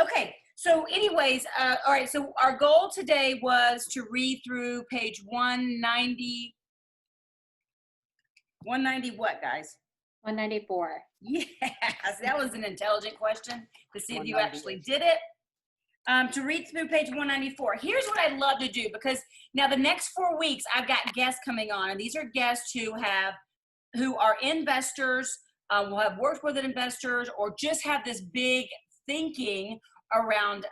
Okay. So anyways, all right. So our goal today was to read through page 190. 190 what, guys? 194. Yes, that was an intelligent question to see if you 190. actually did it. To read through page 194. Here's what I'd love to do, because now the next 4 weeks I've got guests coming on, and these are guests who are investors, who have worked with investors, or just have this big thinking around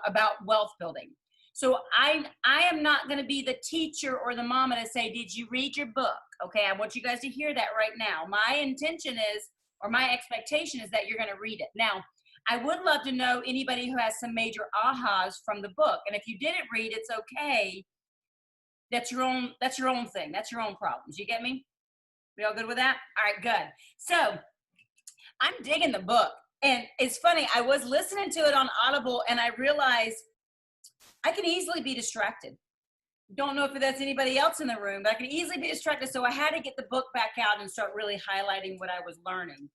about wealth building. So I am not going to be the teacher or the mama to say, did you read your book? Okay, I want you guys to hear that right now. My intention is, or my expectation is, that you're going to read it. Now, I would love to know anybody who has some major ahas from the book. And if you didn't read, it's okay. That's your own thing. That's your own problems. You get me? We all good with that? All right, good. So I'm digging the book. And it's funny, I was listening to it on Audible and I realized I can easily be distracted. Don't know if that's anybody else in the room, but I can easily be distracted. So I had to get the book back out and start really highlighting what I was learning.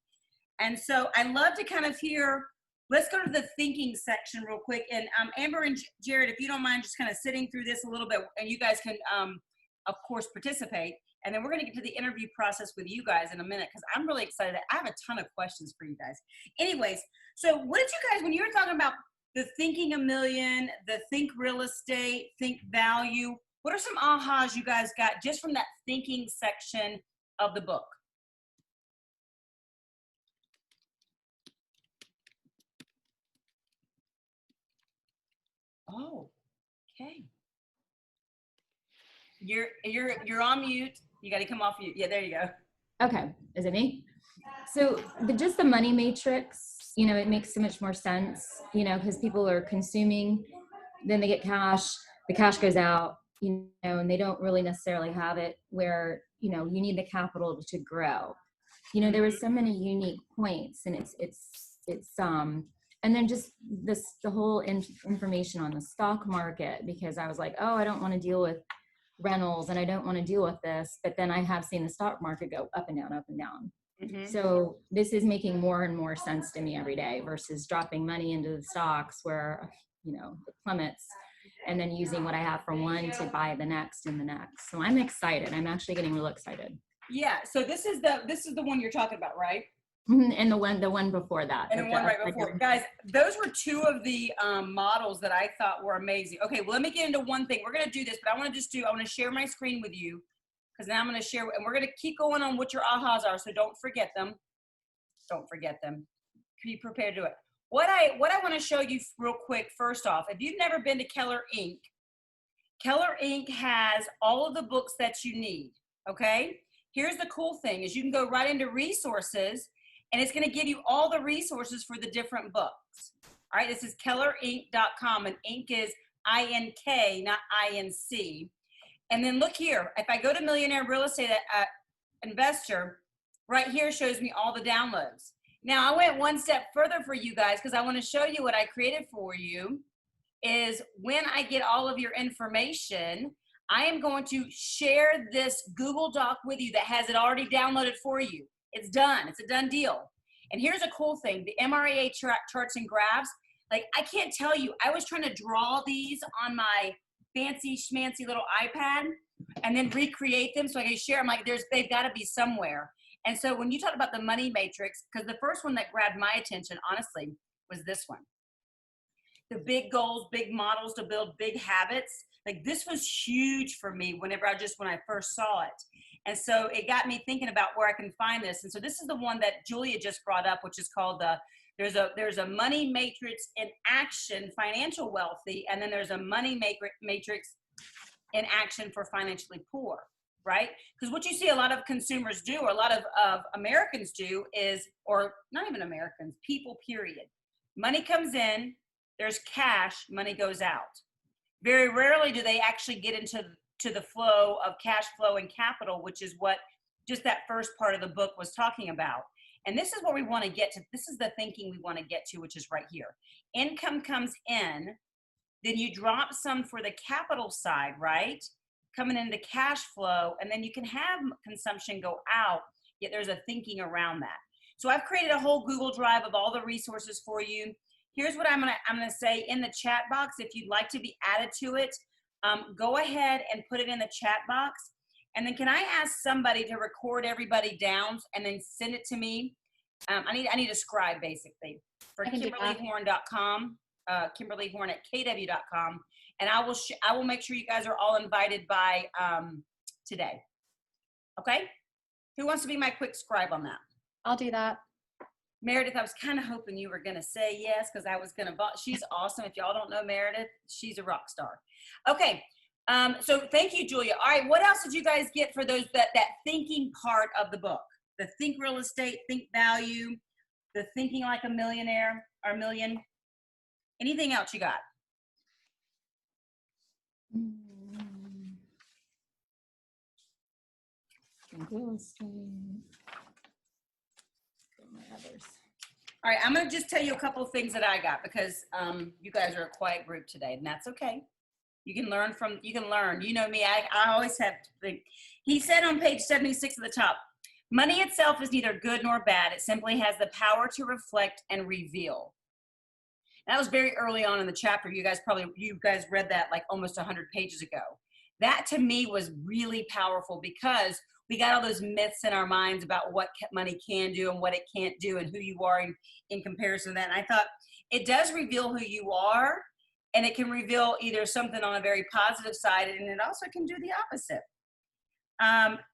And so I love to kind of hear, let's go to the thinking section real quick. And Amber and Jared, if you don't mind just kind of sitting through this a little bit, and you guys can, of course, participate. And then we're going to get to the interview process with you guys in a minute, because I'm really excited. I have a ton of questions for you guys. Anyways, so what did you guys, when you were talking about the thinking a million, the think real estate, think value, what are some ahas you guys got just from that thinking section of the book? Oh, okay. You're on mute. You got to come off mute. Yeah, there you go. Okay, is it me? So just the money matrix, it makes so much more sense, because people are consuming, then they get cash, the cash goes out, and they don't really necessarily have it where, you need the capital to grow. There were so many unique points, and and then just the whole information on the stock market, because I was like, oh, I don't want to deal with rentals and I don't want to deal with this, but then I have seen the stock market go up and down, up and down. Mm-hmm. So this is making more and more sense to me every day versus dropping money into the stocks where, it plummets, and then using what I have from one to buy the next and the next. So I'm excited. I'm actually getting real excited. Yeah. So this is the one you're talking about, right? And the one before that. And the one right before. Guys, those were two of the models that I thought were amazing. Okay, well, let me get into one thing. We're going to do this, but I want to share my screen with you, because now I'm going to share, and we're going to keep going on what your ahas are, so don't forget them. Don't forget them. Be prepared to do it. What I want to show you real quick, first off, if you've never been to Keller Inc., Keller Inc. has all of the books that you need, okay? Here's the cool thing, is you can go right into resources, and it's going to give you all the resources for the different books. All right, this is kellerinc.com, and Inc. is I-N-K, not I-N-C. And then look here. If I go to Millionaire Real Estate Investor, right here shows me all the downloads. Now, I went one step further for you guys, because I want to show you what I created for you, is when I get all of your information, I am going to share this Google Doc with you that has it already downloaded for you. It's done. It's a done deal. And here's a cool thing. The MREA charts and graphs, like, I can't tell you, I was trying to draw these on my fancy schmancy little iPad and then recreate them so I can share them. Like, they've got to be somewhere. And so when you talk about the money matrix, because the first one that grabbed my attention, honestly, was this one. The big goals, big models to build big habits. Like, this was huge for me when I first saw it. And so it got me thinking about where I can find this. And so this is the one that Julia just brought up, which is called there's a money matrix in action, financial wealthy, and then there's a money matrix in action for financially poor, right? Because what you see a lot of consumers do, or a lot of Americans do, is, or not even Americans, people, period. Money comes in, there's cash, money goes out. Very rarely do they actually get into the flow of cash flow and capital, which is what just that first part of the book was talking about. And this is what we want to get to. This is the thinking we want to get to, which is right here. Income comes in, then you drop some for the capital side, right? Coming into cash flow, and then you can have consumption go out, yet there's a thinking around that. So I've created a whole Google Drive of all the resources for you. here's what I'm gonna say in the chat box. If you'd like to be added to it, go ahead and put it in the chat box. And then can I ask somebody to record everybody down and then send it to me? I need a scribe basically for KimberlyHorn.com, Kimberly Horn at KW.com. And I will make sure you guys are all invited by today. Okay? Who wants to be my quick scribe on that? I'll do that. Meredith, I was kind of hoping you were going to say yes, because I was going to, she's awesome. If y'all don't know Meredith, she's a rock star. Okay. So thank you, Julia. All right. What else did you guys get for those, that thinking part of the book? The think real estate, think value, the thinking like a millionaire or million. Anything else you got? Real estate. My others. All right, I'm going to just tell you a couple of things that I got, because you guys are a quiet group today, and that's okay. You can learn. You know me, I always have to think. He said on page 76 at the top, money itself is neither good nor bad. It simply has the power to reflect and reveal. That was very early on in the chapter. You guys read that like almost 100 pages ago. That to me was really powerful, because we got all those myths in our minds about what money can do and what it can't do and who you are in comparison to that. And I thought it does reveal who you are, and it can reveal either something on a very positive side, and it also can do the opposite.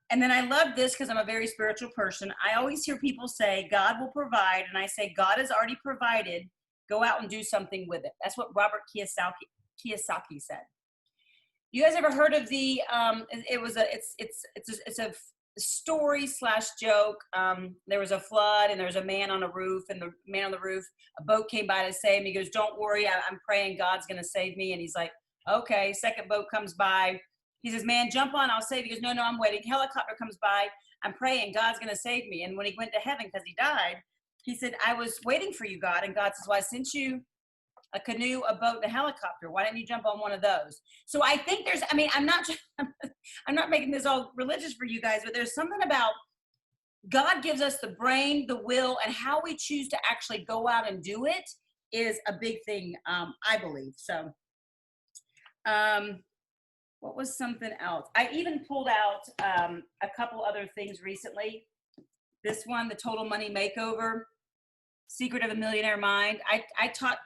And then I love this because I'm a very spiritual person. I always hear people say, God will provide. And I say, God has already provided. Go out and do something with it. That's what Robert Kiyosaki said. You guys ever heard of the, it's a story / joke. There was a flood and there was a man on a roof, and the man on the roof, a boat came by to save him. He goes, don't worry, I'm praying God's going to save me. And he's like, okay. Second boat comes by. He says, man, jump on, I'll save you. He goes, no, I'm waiting. Helicopter comes by. I'm praying God's going to save me. And when he went to heaven, because he died, he said, I was waiting for you, God. And God says, well, I sent you a canoe, a boat, and a helicopter. Why didn't you jump on one of those? So I think I'm not making this all religious for you guys, but there's something about God gives us the brain, the will, and how we choose to actually go out and do it is a big thing, I believe. So, what was something else? I even pulled out a couple other things recently. This one, The Total Money Makeover, Secret of a Millionaire Mind. I taught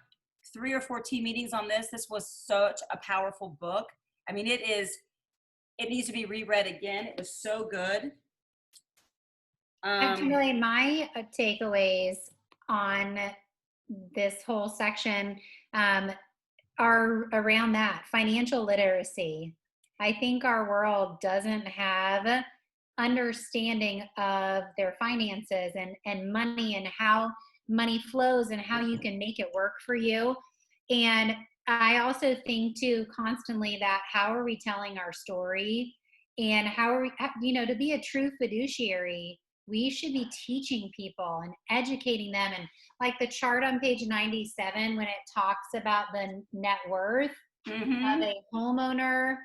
3 or 4 team meetings on this. This was such a powerful book. I mean, it needs to be reread again. It was so good. Actually, my takeaways on this whole section are around that financial literacy. I think our world doesn't have understanding of their finances and money and how money flows and how you can make it work for you. And I also think too constantly that how are we telling our story, and how are we, to be a true fiduciary, we should be teaching people and educating them. And like the chart on page 97, when it talks about the net worth of a homeowner,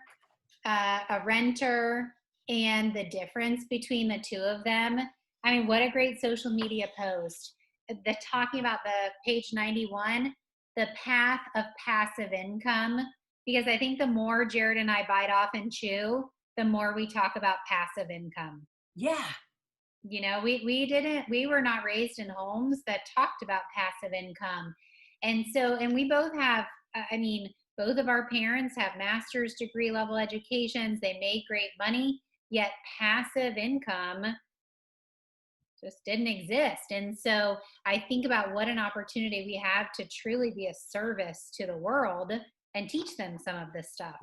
a renter, and the difference between the two of them. I mean, what a great social media post. Talking about the page 91, the path of passive income, because I think the more Jared and I bite off and chew, the more we talk about passive income. Yeah. We were not raised in homes that talked about passive income. And we both have, both of our parents have master's degree level educations. They made great money, yet passive income just didn't exist. And so I think about what an opportunity we have to truly be a service to the world and teach them some of this stuff.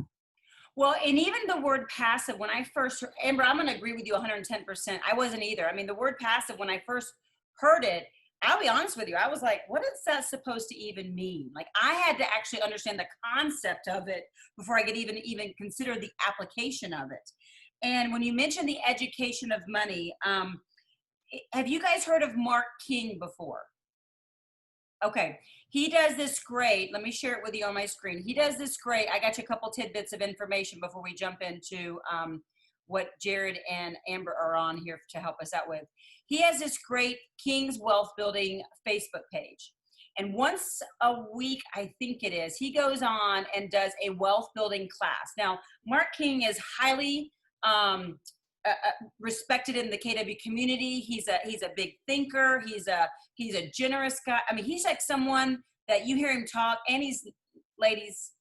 Well, and even the word passive, when I first, Amber, I'm going to agree with you 110%. I wasn't either. I mean, the word passive, when I first heard it, I'll be honest with you, I was like, what is that supposed to even mean? Like, I had to actually understand the concept of it before I could even consider the application of it. And when you mentioned the education of money, have you guys heard of Mark King before? Okay, he does this great, let me share it with you on my screen. He does this great, I got you a couple tidbits of information before we jump into what Jared and Amber are on here to help us out with. He has this great King's Wealth Building Facebook page. And once a week, I think it is, he goes on and does a wealth building class. Now, Mark King is highly respected in the KW community. He's a big thinker. He's a generous guy. I mean, he's like someone that you hear him talk, and he's, ladies,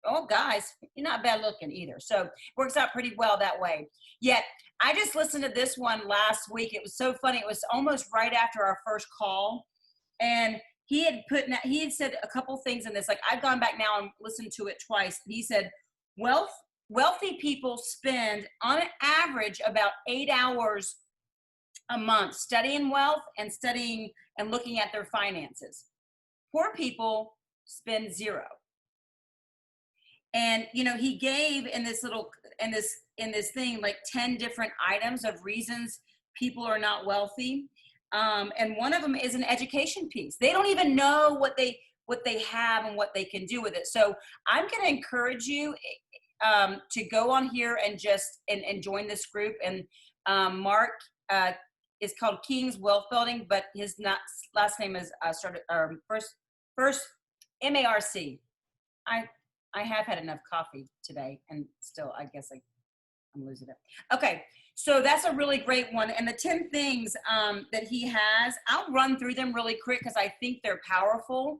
oh guys, you're not bad looking either. So works out pretty well that way. Yet I just listened to this one last week. It was so funny. It was almost right after our first call. And he had said a couple things in this. Like, I've gone back now and listened to it twice. He said, wealthy people spend on an average about 8 hours a month studying wealth and studying and looking at their finances. Poor people spend 0. And, you know, he gave in this thing, like 10 different items of reasons people are not wealthy. And one of them is an education piece. They don't even know what they have and what they can do with it. So I'm going to encourage you to go on here and just and join this group. And Mark is called King's Wealth Building, but his last name is first MARC. I have had enough coffee today, and still, I guess I'm losing it. Okay, so that's a really great one. And the 10 things that he has, I'll run through them really quick because I think they're powerful.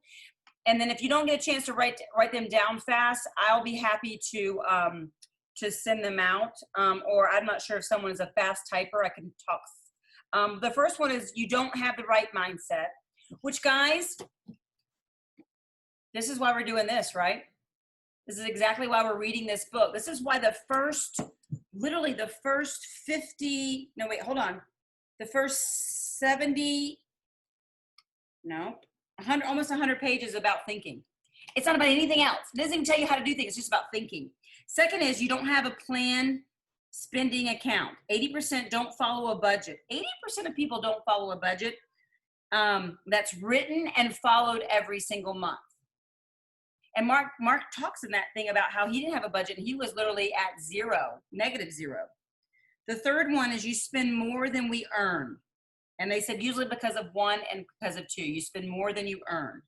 And then if you don't get a chance to write them down fast, I'll be happy to send them out. Or I'm not sure if someone is a fast typer, I can talk. The first one is you don't have the right mindset, which, guys, this is why we're doing this, right? This is exactly why we're reading this book. This is why the first 100, almost 100 pages about thinking. It's not about anything else. It doesn't even tell you how to do things. It's just about thinking. Second is you don't have a plan spending account. 80% don't follow a budget. 80% of people don't follow a budget that's written and followed every single month. And Mark talks in that thing about how he didn't have a budget. He was literally at -0. The third one is you spend more than we earn. And they said usually because of 1 and because of 2. You spend more than you earn.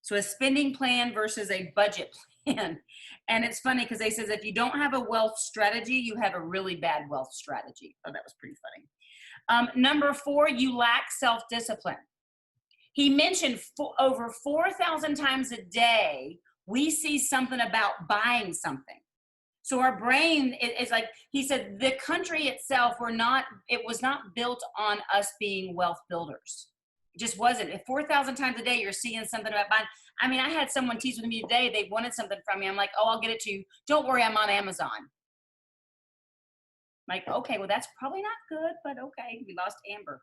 So a spending plan versus a budget plan. And it's funny because they says if you don't have a wealth strategy, you have a really bad wealth strategy. Oh, that was pretty funny. Number 4, you lack self-discipline. He mentioned over 4,000 times a day, we see something about buying something. So our brain is like, he said, the country itself, it was not built on us being wealth builders. It just wasn't. If 4,000 times a day you're seeing something about buying, I mean, I had someone teach with me today, they wanted something from me. I'm like, oh, I'll get it to you. Don't worry, I'm on Amazon. I'm like, okay, well, that's probably not good, but okay, we lost Amber.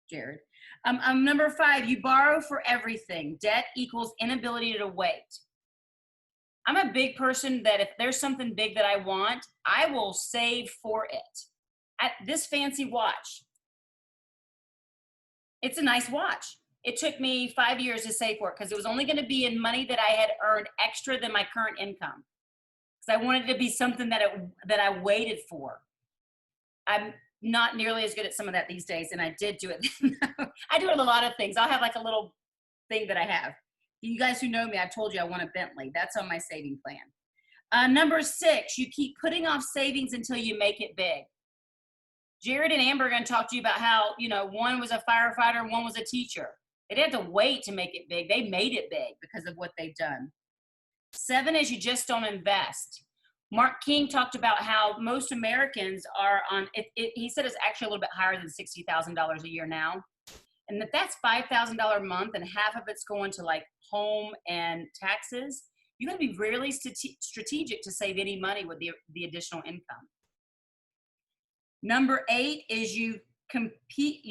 Jared. Number 5, you borrow for everything. Debt equals inability to wait. I'm a big person that if there's something big that I want, I will save for it. This fancy watch. It's a nice watch. It took me 5 years to save for it because it was only going to be in money that I had earned extra than my current income. Because I wanted it to be something that I waited for. I'm not nearly as good at some of that these days, and I did do it. I do it a lot of things. I'll have like a little thing that I have. You guys who know me, I've told you I want a Bentley. That's on my saving plan. Number 6, you keep putting off savings until you make it big. Jared and Amber are going to talk to you about how, one was a firefighter and one was a teacher. They didn't have to wait to make it big. They made it big because of what they've done. 7 is you just don't invest. Mark King talked about how most Americans are on, he said it's actually a little bit higher than $60,000 a year now. And that's $5,000 a month and half of it's going to like home and taxes. You got to be really strategic to save any money with the additional income. Number 8 is you compete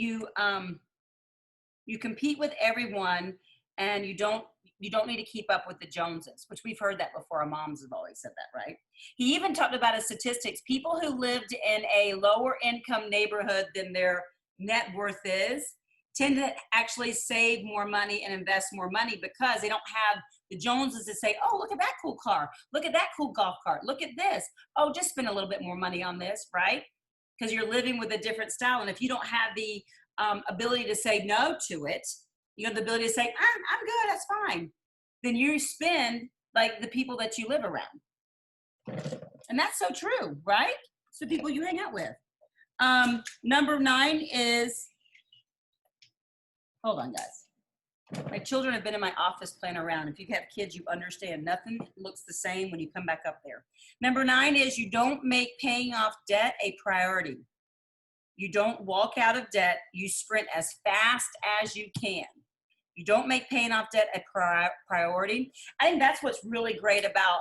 with everyone and you don't need to keep up with the Joneses, which we've heard that before. Our moms have always said that, right? He even talked about his statistics. People who lived in a lower income neighborhood than their net worth is tend to actually save more money and invest more money because they don't have the Joneses to say, oh, look at that cool car. Look at that cool golf cart. Look at this. Oh, just spend a little bit more money on this, right? Because you're living with a different style. And if you don't have the ability to say no to it, you have the ability to say, I'm good, that's fine. Then you spend like the people that you live around. And that's so true, right? It's the people you hang out with. Number 9 is, hold on, guys. My children have been in my office playing around. If you have kids, you understand nothing looks the same when you come back up there. Number 9 is you don't make paying off debt a priority. You don't walk out of debt. You sprint as fast as you can. You don't make paying off debt a priority. I think that's what's really great about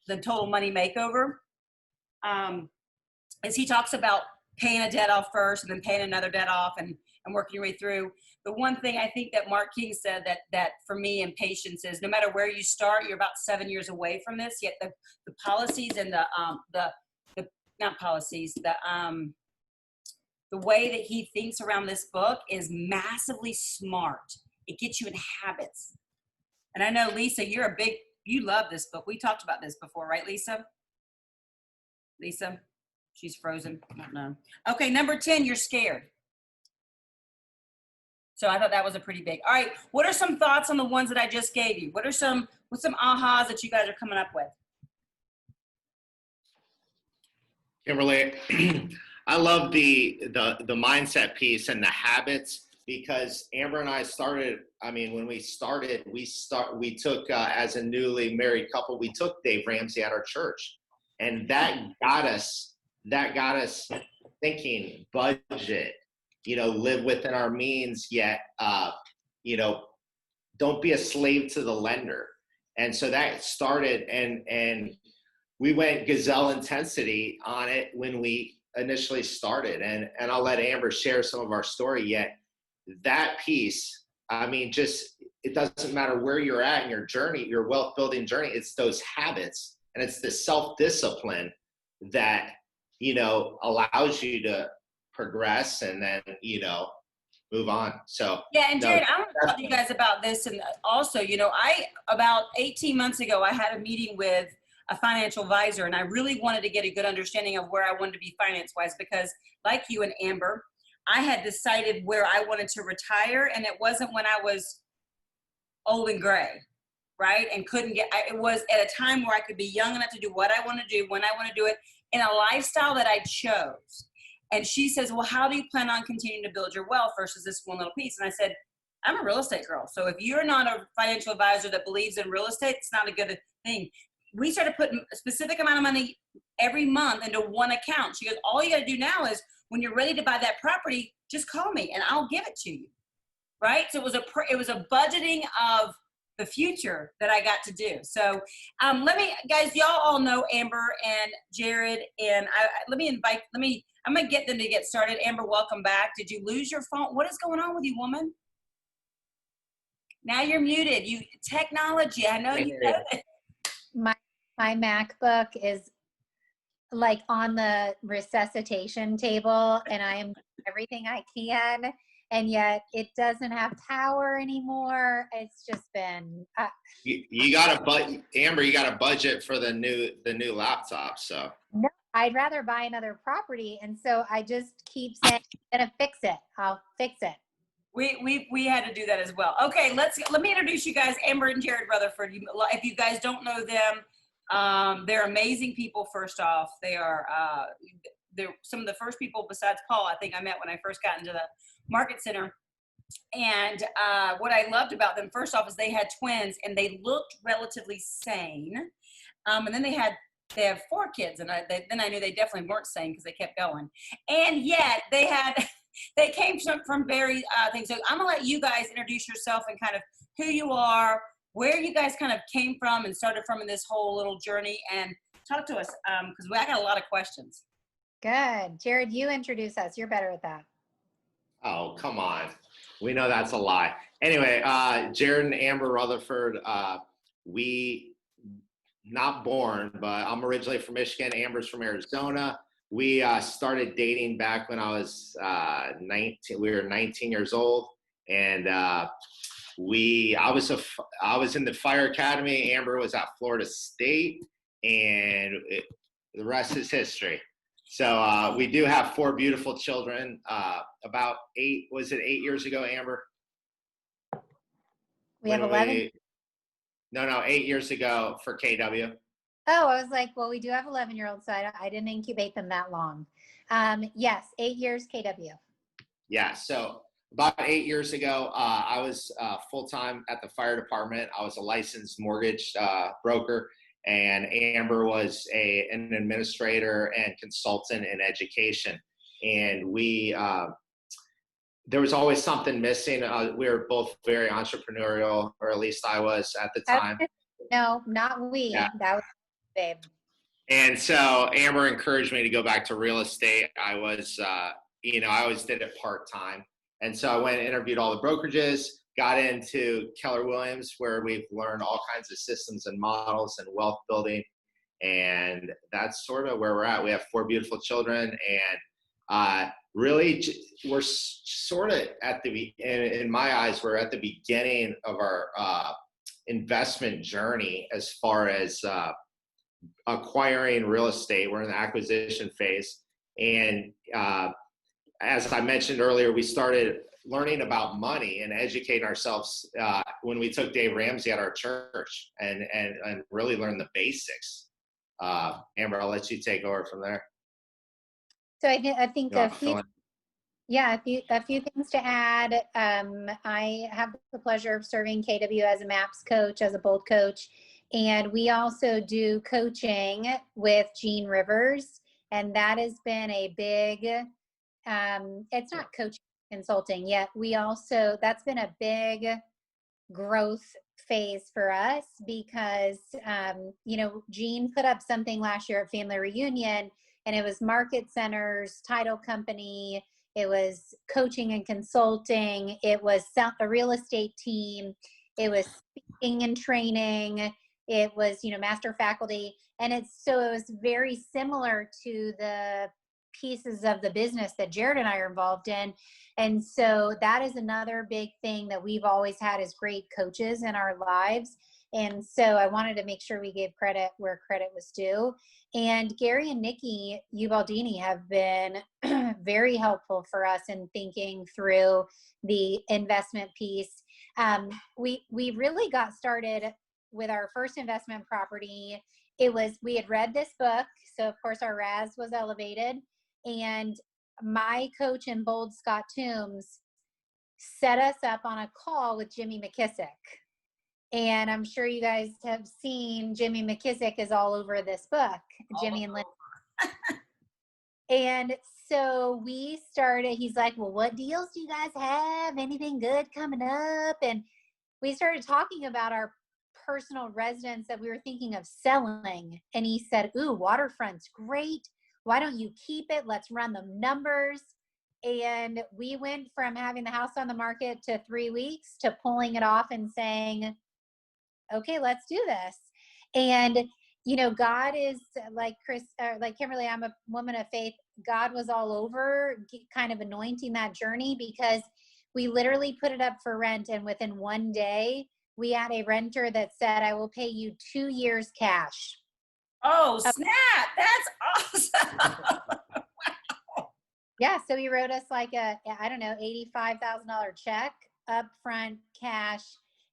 the Total Money Makeover. Is he talks about paying a debt off first and then paying another debt off and working your way through. The one thing I think that Mark King said that for me in patience is no matter where you start, you're about 7 years away from this. Yet the policies and the not policies, the way that he thinks around this book is massively smart. It gets you in habits. And I know, Lisa, you love this book. We talked about this before, right, Lisa? Lisa? She's frozen. I don't know. Okay, number 10, you're scared. So I thought that was a pretty big. All right, what are some thoughts on the ones that I just gave you? What's some ahas that you guys are coming up with? Kimberly, I love the mindset piece and the habits, because Amber and I started, when we started, we took, as a newly married couple, we took Dave Ramsey at our church. And that got us thinking budget, live within our means, yet, don't be a slave to the lender. And so that started, and we went gazelle intensity on it when we initially started. And I'll let Amber share some of our story, yet that piece, it doesn't matter where you're at in your journey, your wealth building journey, it's those habits and it's the self-discipline that, allows you to progress and then, move on. So yeah, and Jared, I want to talk to you guys about this. And also, about 18 months ago, I had a meeting with a financial advisor, and I really wanted to get a good understanding of where I wanted to be finance-wise, because like you and Amber, I had decided where I wanted to retire, and it wasn't when I was old and gray, right? And it was at a time where I could be young enough to do what I want to do, when I want to do it, in a lifestyle that I chose. And she says, well, how do you plan on continuing to build your wealth versus this one little piece? And I said, I'm a real estate girl. So if you're not a financial advisor that believes in real estate, it's not a good thing. We started putting a specific amount of money every month into one account. She goes, all you got to do now is when you're ready to buy that property, just call me and I'll give it to you. Right? So it was a budgeting of the future that I got to do. So I'm going to Amber and Jared, and I'm going to get them to get started. Amber, welcome back. Did you lose your phone? What is going on with you, woman? Now you're muted. Technology. I know you know that. My MacBook is like on the resuscitation table, and I am doing everything I can, and yet it doesn't have power anymore. It's just been you got Amber, you got a budget for the new laptop. So no, I'd rather buy another property, and so I just keep saying I'm gonna fix it. I'll fix it. We had to do that as well. Okay, let me introduce you guys, Amber and Jared Rutherford. If you guys don't know them, they're amazing people. First off, they're some of the first people besides Paul I think I met when I first got into the Market Center. And what I loved about them, first off, is they had twins and they looked relatively sane. And then they have 4 kids, and then I knew they definitely weren't sane because they kept going. And yet they came from very things. So I'm gonna let you guys introduce yourself and kind of who you are, where you guys kind of came from and started from in this whole little journey, and talk to us because I got a lot of questions. Good. Jared, you introduce us. You're better at that. Oh, come on. We know that's a lie. Anyway, Jared and Amber Rutherford, we not born, but I'm originally from Michigan. Amber's from Arizona. We started dating back when I was 19. We were 19 years old, and I was in the fire academy. Amber was at Florida State, and the rest is history. So we do have 4 beautiful children. About 8 years ago, Amber? We have 11. No, 8 years ago for KW. Oh, I was like, well, we do have 11-year-olds, so I didn't incubate them that long. Yes, 8 years KW. Yeah. So about 8 years ago, I was full-time at the fire department. I was a licensed mortgage broker, and Amber was an administrator and consultant in education. And there was always something missing. We were both very entrepreneurial, or at least I was at the time. No, not we. Yeah. That was babe. And so Amber encouraged me to go back to real estate. I was, I always did it part-time. And so I went and interviewed all the brokerages, got into Keller Williams, where we've learned all kinds of systems and models and wealth building. And that's sort of where we're at. We have 4 beautiful children, and really we're sort of in my eyes, we're at the beginning of our investment journey as far as acquiring real estate. We're in the acquisition phase. And as I mentioned earlier, we started learning about money and educating ourselves when we took Dave Ramsey at our church and really learned the basics. Amber, I'll let you take over from there. So I think a few things to add. I have the pleasure of serving KW as a MAPS coach, as a Bold coach. And we also do coaching with Gene Rivers. And that has been a big, it's not coaching consulting yet. That's been a big growth phase for us because, Gene put up something last year at Family Reunion, and it was market centers, title company, it was coaching and consulting, it was a real estate team, it was speaking and training, it was, master faculty. And it was very similar to the pieces of the business that Jared and I are involved in. And so that is another big thing that we've always had as great coaches in our lives. And so I wanted to make sure we gave credit where credit was due. And Gary and Nikki Ubaldini have been very helpful for us in thinking through the investment piece. We really got started with our first investment property. We had read this book. So of course our RAS was elevated, and my coach in Bold, Scott Toombs, set us up on a call with Jimmy McKissick. And I'm sure you guys have seen Jimmy McKissick is all over this book, Jimmy and Lynn. And so we started, he's like, well, what deals do you guys have? Anything good coming up? And we started talking about our personal residence that we were thinking of selling. And he said, ooh, waterfront's great. Why don't you keep it? Let's run the numbers. And we went from having the house on the market to 3 weeks to pulling it off and saying, okay, let's do this. And, God is like like Kimberly, I'm a woman of faith. God was all over kind of anointing that journey, because we literally put it up for rent. And within 1 day, we had a renter that said, I will pay you 2 years cash. Oh, snap. That's awesome. Yeah. So he wrote us like $85,000 check upfront cash.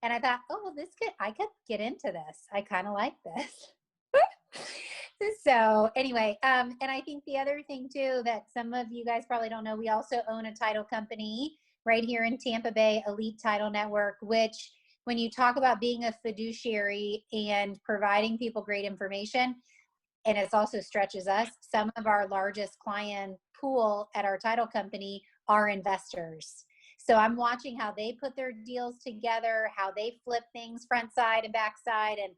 And I thought, oh, well, I could get into this. I kind of like this. So anyway, and I think the other thing too, that some of you guys probably don't know, we also own a title company right here in Tampa Bay, Elite Title Network, which when you talk about being a fiduciary and providing people great information, and it also stretches us, some of our largest client pool at our title company are investors. So I'm watching how they put their deals together, how they flip things front side and back side. And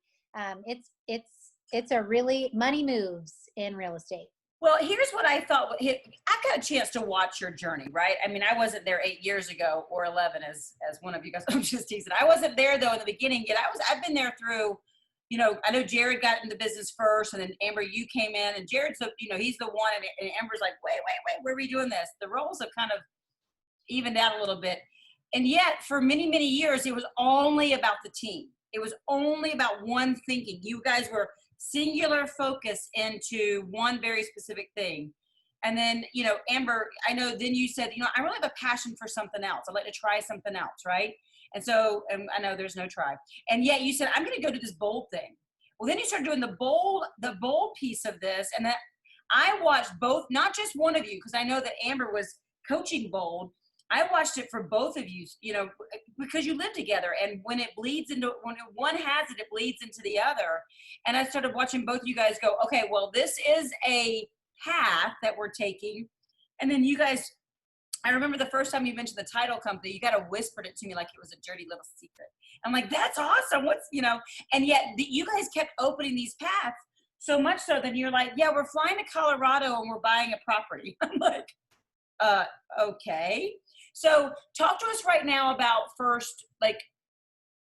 it's a really, money moves in real estate. Well, here's what I thought. I got a chance to watch your journey, right? I mean, I wasn't there 8 years ago or 11 as one of you guys. I'm just teasing. I wasn't there though in the beginning yet. I've been there through, I know Jared got into business first, and then Amber, you came in, and Jared's he's the one, and Amber's like, wait, where are we doing this? The roles have kind of evened out a little bit. And yet for many, many years, it was only about the team. It was only about one thinking. You guys were singular focus into one very specific thing. And then, Amber, I know then you said, I really have a passion for something else. I'd like to try something else, right? And so, and I know there's no try. And yet you said, I'm going to go do this bold thing. Well, then you started doing the bold piece of this. And that I watched both, not just one of you, because I know that Amber was coaching bold. I watched it for both of you, you know, because you live together, and when it bleeds into, when one has it, it bleeds into the other. And I started watching both you guys go, okay, well, this is a path that we're taking. And then you guys, I remember the first time you mentioned the title company, you got to whispered it to me like it was a dirty little secret. I'm like, that's awesome. What's, you know, and yet you guys kept opening these paths so much so that you're like, yeah, we're flying to Colorado and we're buying a property. I'm like, okay. So talk to us right now about first, like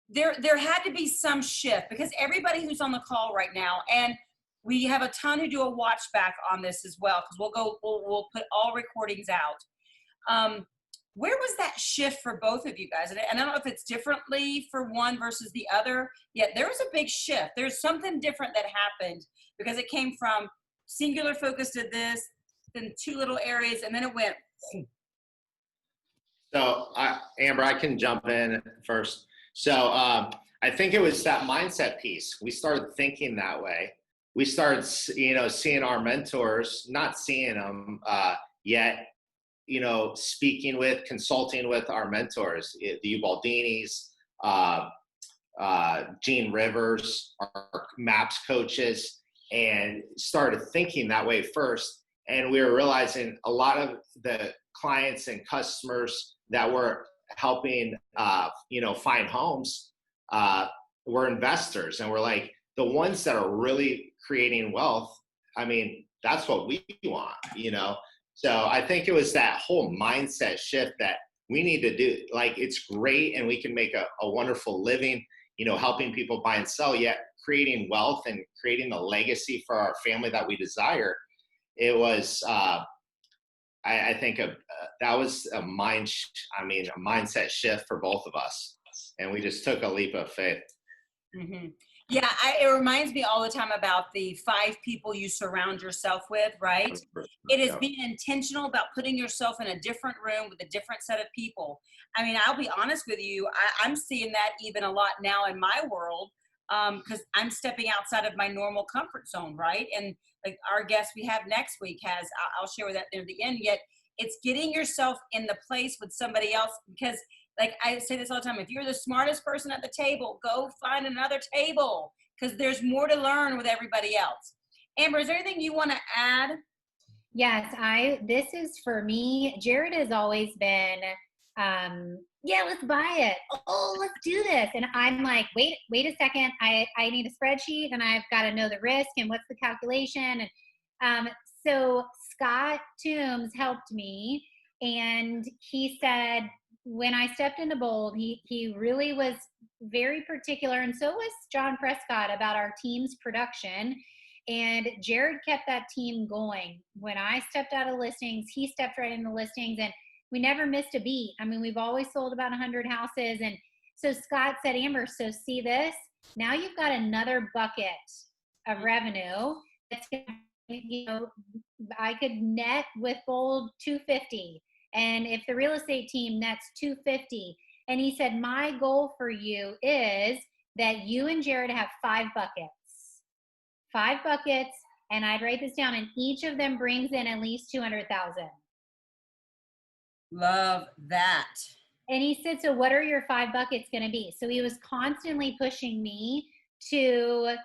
there had to be some shift, because everybody who's on the call right now, and we have a ton who do a watch back on this as well, because we'll put all recordings out. Where was that shift for both of you guys? And I don't know if it's differently for one versus the other, yet there was a big shift. There's something different that happened, because it came from singular focus to this, then two little areas, and then it went. So, Amber, I can jump in first. So, I think it was that mindset piece. We started thinking that way. We started, you know, seeing our mentors, not seeing them yet, you know, speaking with, consulting with our mentors, the Ubaldinis, Gene Rivers, our MAPS coaches, and started thinking that way first. And we were realizing a lot of the clients and customers that were helping, you know, find homes, were investors. And we're like, the ones that are really creating wealth, I mean, that's what we want, you know? So I think it was that whole mindset shift that we need to do. Like, it's great and we can make a wonderful living, you know, helping people buy and sell, yet creating wealth and creating the legacy for our family that we desire. It was, I think that was a mindset shift for both of us, and we just took a leap of faith. Mm-hmm. Yeah, it reminds me all the time about the 5 people you surround yourself with, right? It is being intentional about putting yourself in a different room with a different set of people. I mean, I'll be honest with you, I'm seeing that even a lot now in my world, because I'm stepping outside of my normal comfort zone, right? And like our guest we have next week has, I'll share that near the end, yet it's getting yourself in the place with somebody else, because like I say this all the time, if you're the smartest person at the table, go find another table, because there's more to learn with everybody else. Amber, is there anything you want to add? Yes, this is for me. Jared has always been, yeah, let's buy it. Oh, let's do this. And I'm like, wait a second. I need a spreadsheet, and I've got to know the risk and what's the calculation. And so Scott Toombs helped me, and he said, when I stepped into Bold, he really was very particular, and so was John Prescott, about our team's production. And Jared kept that team going. When I stepped out of listings, he stepped right into listings, and we never missed a beat. I mean, we've always sold about 100 houses. And so Scott said, Amber, so see this? Now you've got another bucket of revenue that's, you know, I could net with Bold 250. And if the real estate team nets 250. And he said, my goal for you is that you and Jared have 5 buckets. 5 buckets, and I'd write this down, and each of them brings in at least 200,000. Love that. And he said, so what are your 5 buckets going to be? So he was constantly pushing me to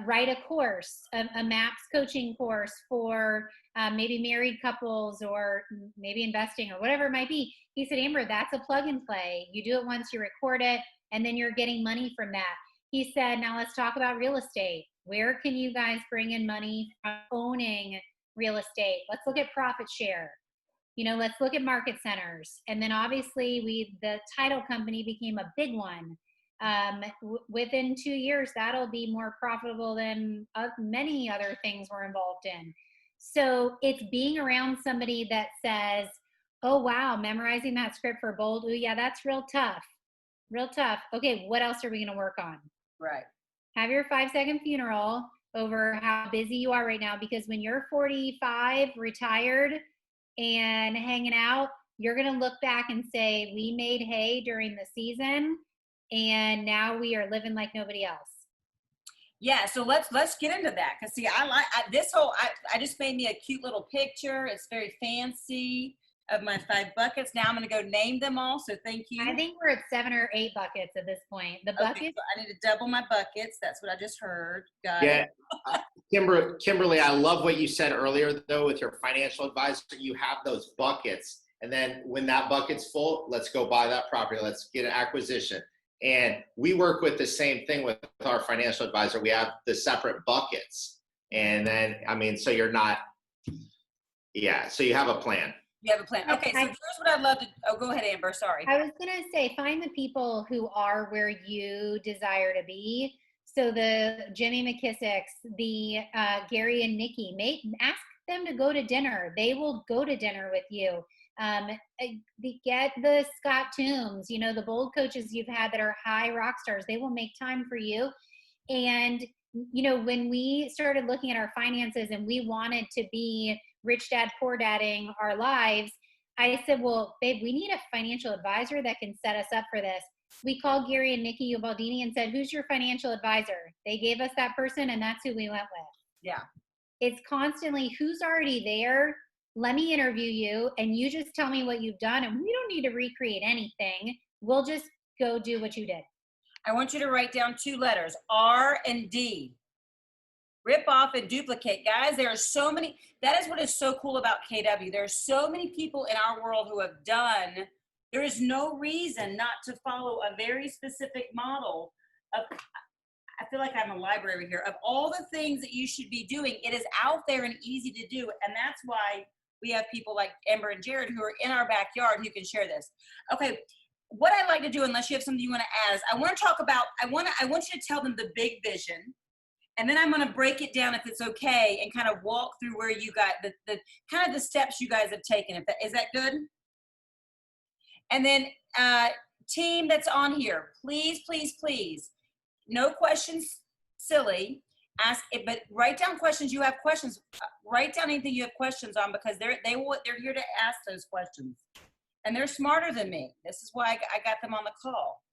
write a course, a MAPS coaching course for maybe married couples, or maybe investing, or whatever it might be. He said, Amber, that's a plug and play. You do it once, you record it, and then you're getting money from that. He said, now let's talk about real estate. Where can you guys bring in money from owning real estate? Let's look at profit share. You know, let's look at market centers. And then obviously the title company became a big one. Within 2 years, that'll be more profitable than many other things we're involved in. So it's being around somebody that says, oh, wow, memorizing that script for Bold. Oh, yeah, that's real tough. Real tough. Okay, what else are we going to work on? Right. Have your 5-second funeral over how busy you are right now, because when you're 45, retired, and hanging out, you're going to look back and say, we made hay during the season and now we are living like nobody else. Yeah, so let's get into that, because see, I just made me a cute little picture. It's very fancy of my 5 buckets. Now I'm going to go name them all, so thank you. I think we're at 7 or 8 buckets at this point. The Okay, buckets. so I need to double my buckets. That's what I just heard. Got Yeah. it. Kimberly, I love what you said earlier, though, with your financial advisor. You have those buckets. And then when that bucket's full, let's go buy that property. Let's get an acquisition. And we work with the same thing with our financial advisor. We have the separate buckets. And then, I mean, so you're not, yeah, so you have a plan. You have a plan. Okay, so here's what I'd love to, oh, go ahead, Amber, sorry. I was going to say, find the people who are where you desire to be. So the Jimmy McKissicks, the Gary and Nikki, ask them to go to dinner. They will go to dinner with you. Get the Scott Toombs, you know, the bold coaches you've had that are high rock stars. They will make time for you. And, you know, when we started looking at our finances and we wanted to be rich dad, poor dadding our lives, I said, well, babe, we need a financial advisor that can set us up for this. We called Gary and Nikki Ubaldini and said, who's your financial advisor? They gave us that person, and that's who we went with. Yeah. It's constantly, who's already there? Let me interview you, and you just tell me what you've done, and we don't need to recreate anything. We'll just go do what you did. I want you to write down 2 letters, R and D. Rip off and duplicate. Guys, there are so many. That is what is so cool about KW. There are so many people in our world who have done. There is no reason not to follow a very specific model of, I feel like I'm a library here, of all the things that you should be doing. It is out there and easy to do. And that's why we have people like Amber and Jared who are in our backyard who can share this. Okay, what I like to do, unless you have something you want to add, is I want to talk about, I want you to tell them the big vision. And then I'm going to break it down, if it's okay, and kind of walk through where you got the kind of the steps you guys have taken. Is that good? And then team that's on here, please, please, please, no questions silly. Ask it, but write down questions. You have questions. Write down anything you have questions on, because they're here to ask those questions, and they're smarter than me. This is why I got them on the call.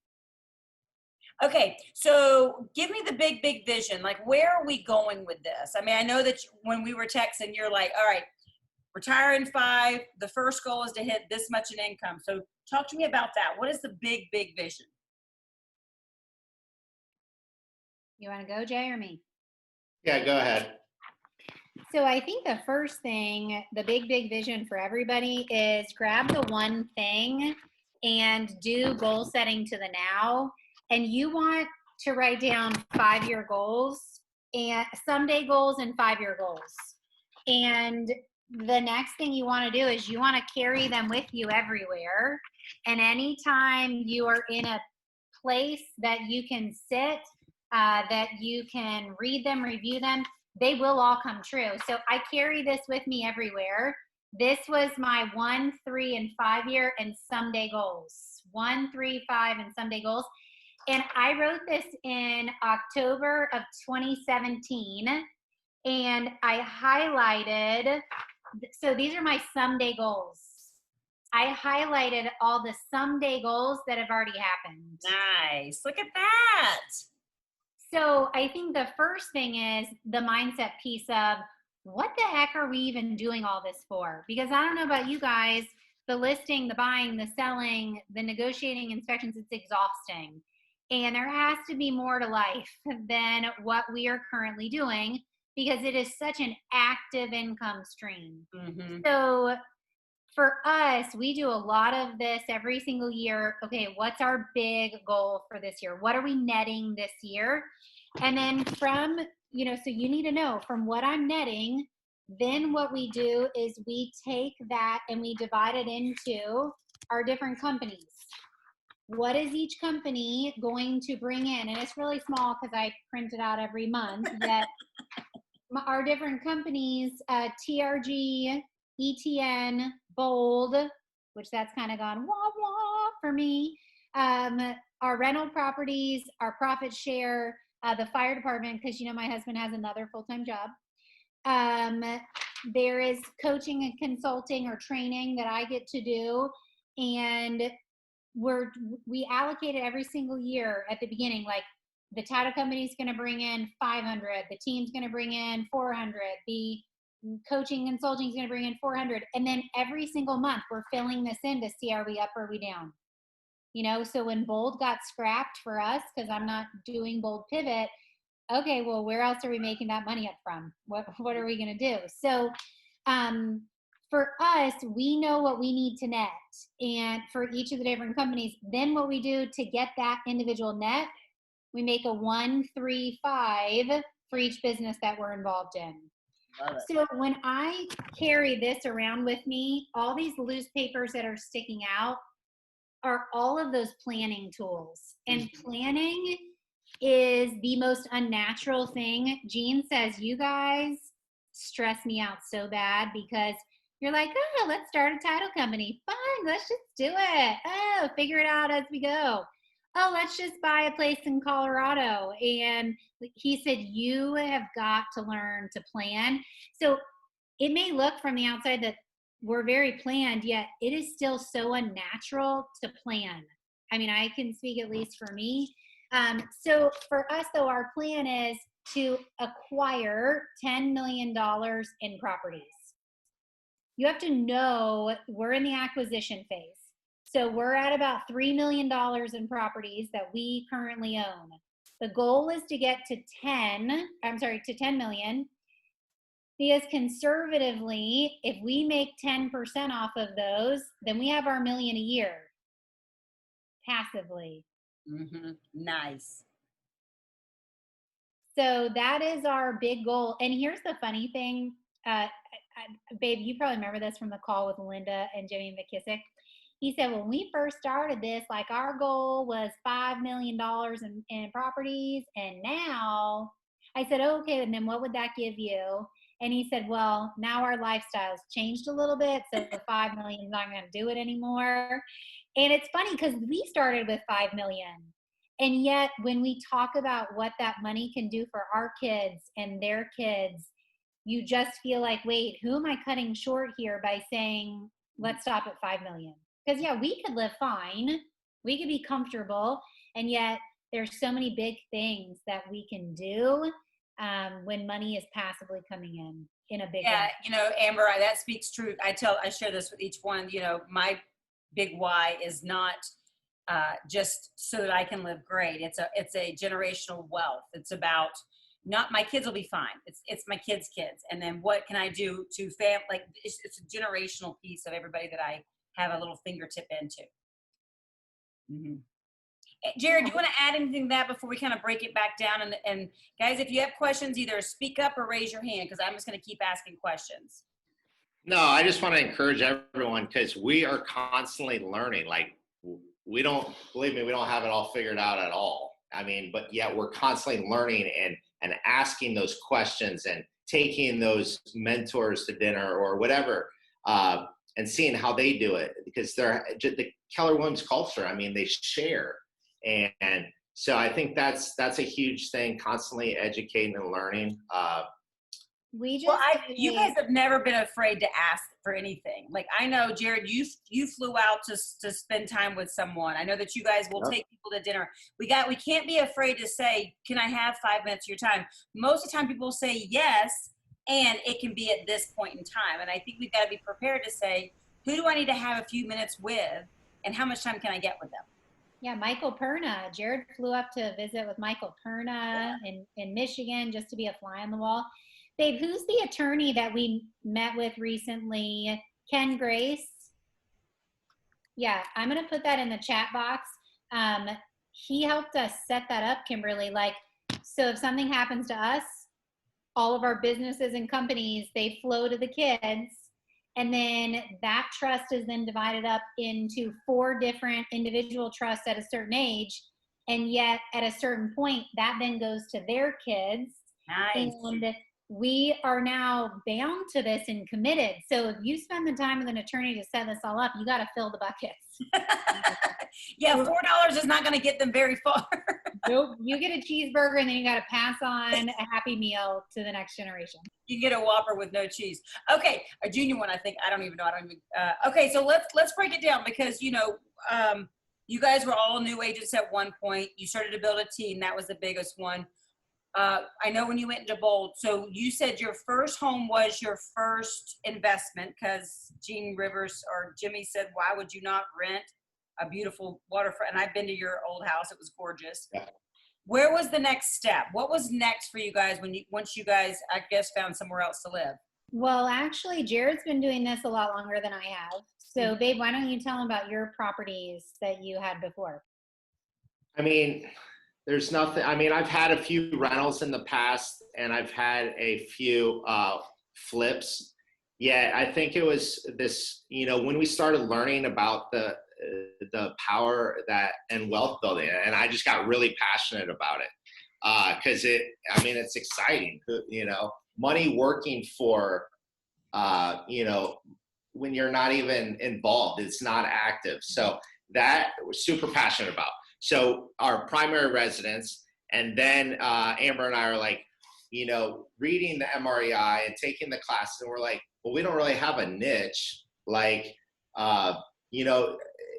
Okay, so give me the big vision. Like, where are we going with this? I mean, I know that when we were texting, you're like, all right, retire in 5. The first goal is to hit this much in income. So talk to me about that. What is the big vision? You want to go, Jay, or me? Yeah, go ahead. So I think the first thing, the big vision for everybody is grab the one thing and do goal setting to the now. And you want to write down 5-year goals and someday goals and 5-year goals. And the next thing you want to do is you want to carry them with you everywhere. And anytime you are in a place that you can sit, that you can read them, review them, they will all come true. So I carry this with me everywhere. This was my 1, 3, and 5-year and someday goals. 1, 3, 5, and someday goals. And I wrote this in October of 2017. And I highlighted, so these are my someday goals. I highlighted all the someday goals that have already happened. Nice. Look at that. So I think the first thing is the mindset piece of, what the heck are we even doing all this for? Because I don't know about you guys, the listing, the buying, the selling, the negotiating, inspections, it's exhausting. And there has to be more to life than what we are currently doing, because it is such an active income stream. Mm-hmm. So for us, we do a lot of this every single year. Okay, what's our big goal for this year? What are we netting this year? And then from, so you need to know from what I'm netting, then what we do is we take that and we divide it into our different companies. What is each company going to bring in? And it's really small because I print it out every month. That our different companies, TRG, ETN, Bold, which that's kind of gone wah wah for me. Our rental properties, our profit share, the fire department, because my husband has another full-time job. there is coaching and consulting or training that I get to do. And we allocate it every single year at the beginning. Like the title company is going to bring in 500. The team's going to bring in 400. The coaching consulting is going to bring in 400. And then every single month we're filling this in to see, are we up or are we down? You know, so when Bold got scrapped for us, because I'm not doing Bold Pivot, okay, well, where else are we making that money up from? What are we going to do? So for us, we know what we need to net, and for each of the different companies, then what we do to get that individual net, we make a 1, 3, 5 for each business that we're involved in. So when I carry this around with me, all these loose papers that are sticking out are all of those planning tools. And planning is the most unnatural thing. Jean says, you guys stress me out so bad because you're like, oh, let's start a title company. Fine, let's just do it. Oh, figure it out as we go. Oh, let's just buy a place in Colorado. And he said, you have got to learn to plan. So it may look from the outside that we're very planned, yet it is still so unnatural to plan. I mean, I can speak at least for me. So for us, though, our plan is to acquire $10 million in properties. You have to know we're in the acquisition phase. So we're at about $3 million in properties that we currently own. The goal is to get to 10 million. Because conservatively, if we make 10% off of those, then we have our $1 million a year passively. Mm-hmm. Nice. So that is our big goal. And here's the funny thing, babe, you probably remember this from the call with Linda and Jimmy McKissick. He said, when we first started this, like our goal was $5 million in properties. And now I said, oh, okay, and then what would that give you? And he said, well, now our lifestyle's changed a little bit. So the 5 million is not going to do it anymore. And it's funny because we started with 5 million. And yet when we talk about what that money can do for our kids and their kids, you just feel like, wait, who am I cutting short here by saying, let's stop at 5 million? Because yeah, we could live fine. We could be comfortable. And yet there's so many big things that we can do when money is passively coming in a big way. You know, Amber, that speaks truth. I share this with each one. You know, my big why is not just so that I can live great. It's a generational wealth. It's about not my kids will be fine. It's my kids' kids, and then what can I do to like it's a generational piece of everybody that I have a little fingertip into. Mm-hmm. Jared, do you want to add anything to that before we kind of break it back down? And guys, if you have questions, either speak up or raise your hand because I'm just going to keep asking questions. No, I just want to encourage everyone because we are constantly learning. Like we don't, believe me, we don't have it all figured out at all. I mean, but yet we're constantly learning and asking those questions and taking those mentors to dinner or whatever and seeing how they do it because they're the Keller Williams culture. I mean, they share. And so I think that's a huge thing, constantly educating and learning. You guys have never been afraid to ask for anything. Like I know, Jared, you flew out to spend time with someone. I know that you guys will take people to dinner. We can't be afraid to say, can I have 5 minutes of your time? Most of the time people say yes, and it can be at this point in time. And I think we've got to be prepared to say, who do I need to have a few minutes with and how much time can I get with them? Yeah, Michael Perna. Jared flew up to visit with Michael Perna in Michigan just to be a fly on the wall. Babe, who's the attorney that we met with recently? Ken Grace? Yeah, I'm going to put that in the chat box. He helped us set that up, Kimberly. Like, so if something happens to us, all of our businesses and companies, they flow to the kids. And then that trust is then divided up into 4 different individual trusts at a certain age. And yet at a certain point, that then goes to their kids. Nice. And we are now bound to this and committed. So if you spend the time with an attorney to set this all up, you got to fill the buckets. Yeah, $4 is not going to get them very far. Nope. You get a cheeseburger and then you got to pass on a Happy Meal to the next generation. You get a Whopper with no cheese. Okay, a junior one, I think. I don't even know. Okay, so let's break it down because you guys were all new agents at one point. You started to build a team. That was the biggest one. I know when you went into Bold, so you said your first home was your first investment because Gene Rivers or Jimmy said, why would you not rent a beautiful waterfront? And I've been to your old house. It was gorgeous. Yeah. Where was the next step? What was next for you guys once you guys, I guess, found somewhere else to live? Well, actually, Jared's been doing this a lot longer than I have. So, babe, why don't you tell him about your properties that you had before? I mean, there's nothing. I mean, I've had a few rentals in the past, and I've had a few flips. Yeah, I think it was this. When we started learning about the power and wealth building, and I just got really passionate about it because it's exciting. Money working for when you're not even involved, it's not active. So that we're super passionate about. So our primary residence, and then Amber and I are like, reading the MREI and taking the classes, and we're like, well, we don't really have a niche. Like,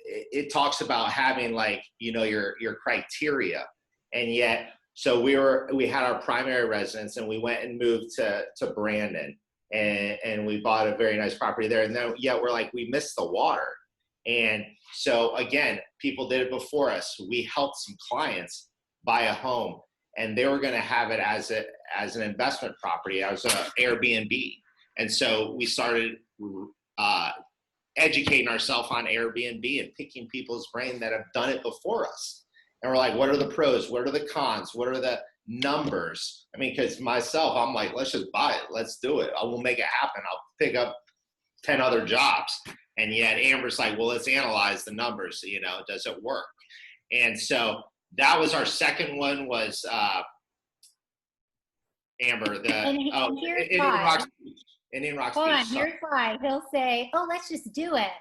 it talks about having like, your criteria, and yet, so we had our primary residence, and we went and moved to Brandon, and we bought a very nice property there, and then we're like, we missed the water. And so again, people did it before us. We helped some clients buy a home, and they were going to have it as an investment property, as an Airbnb. And so we started educating ourselves on Airbnb and picking people's brain that have done it before us. And we're like, what are the pros? What are the cons? What are the numbers? I mean, because myself, I'm like, let's just buy it. Let's do it. I will make it happen. I'll pick up 10 other jobs. And yet Amber's like, well, let's analyze the numbers. Does it work? And so that was our second one was Amber. Indian Rocks Hold Beach. on, here's why. He'll say, oh, let's just do it.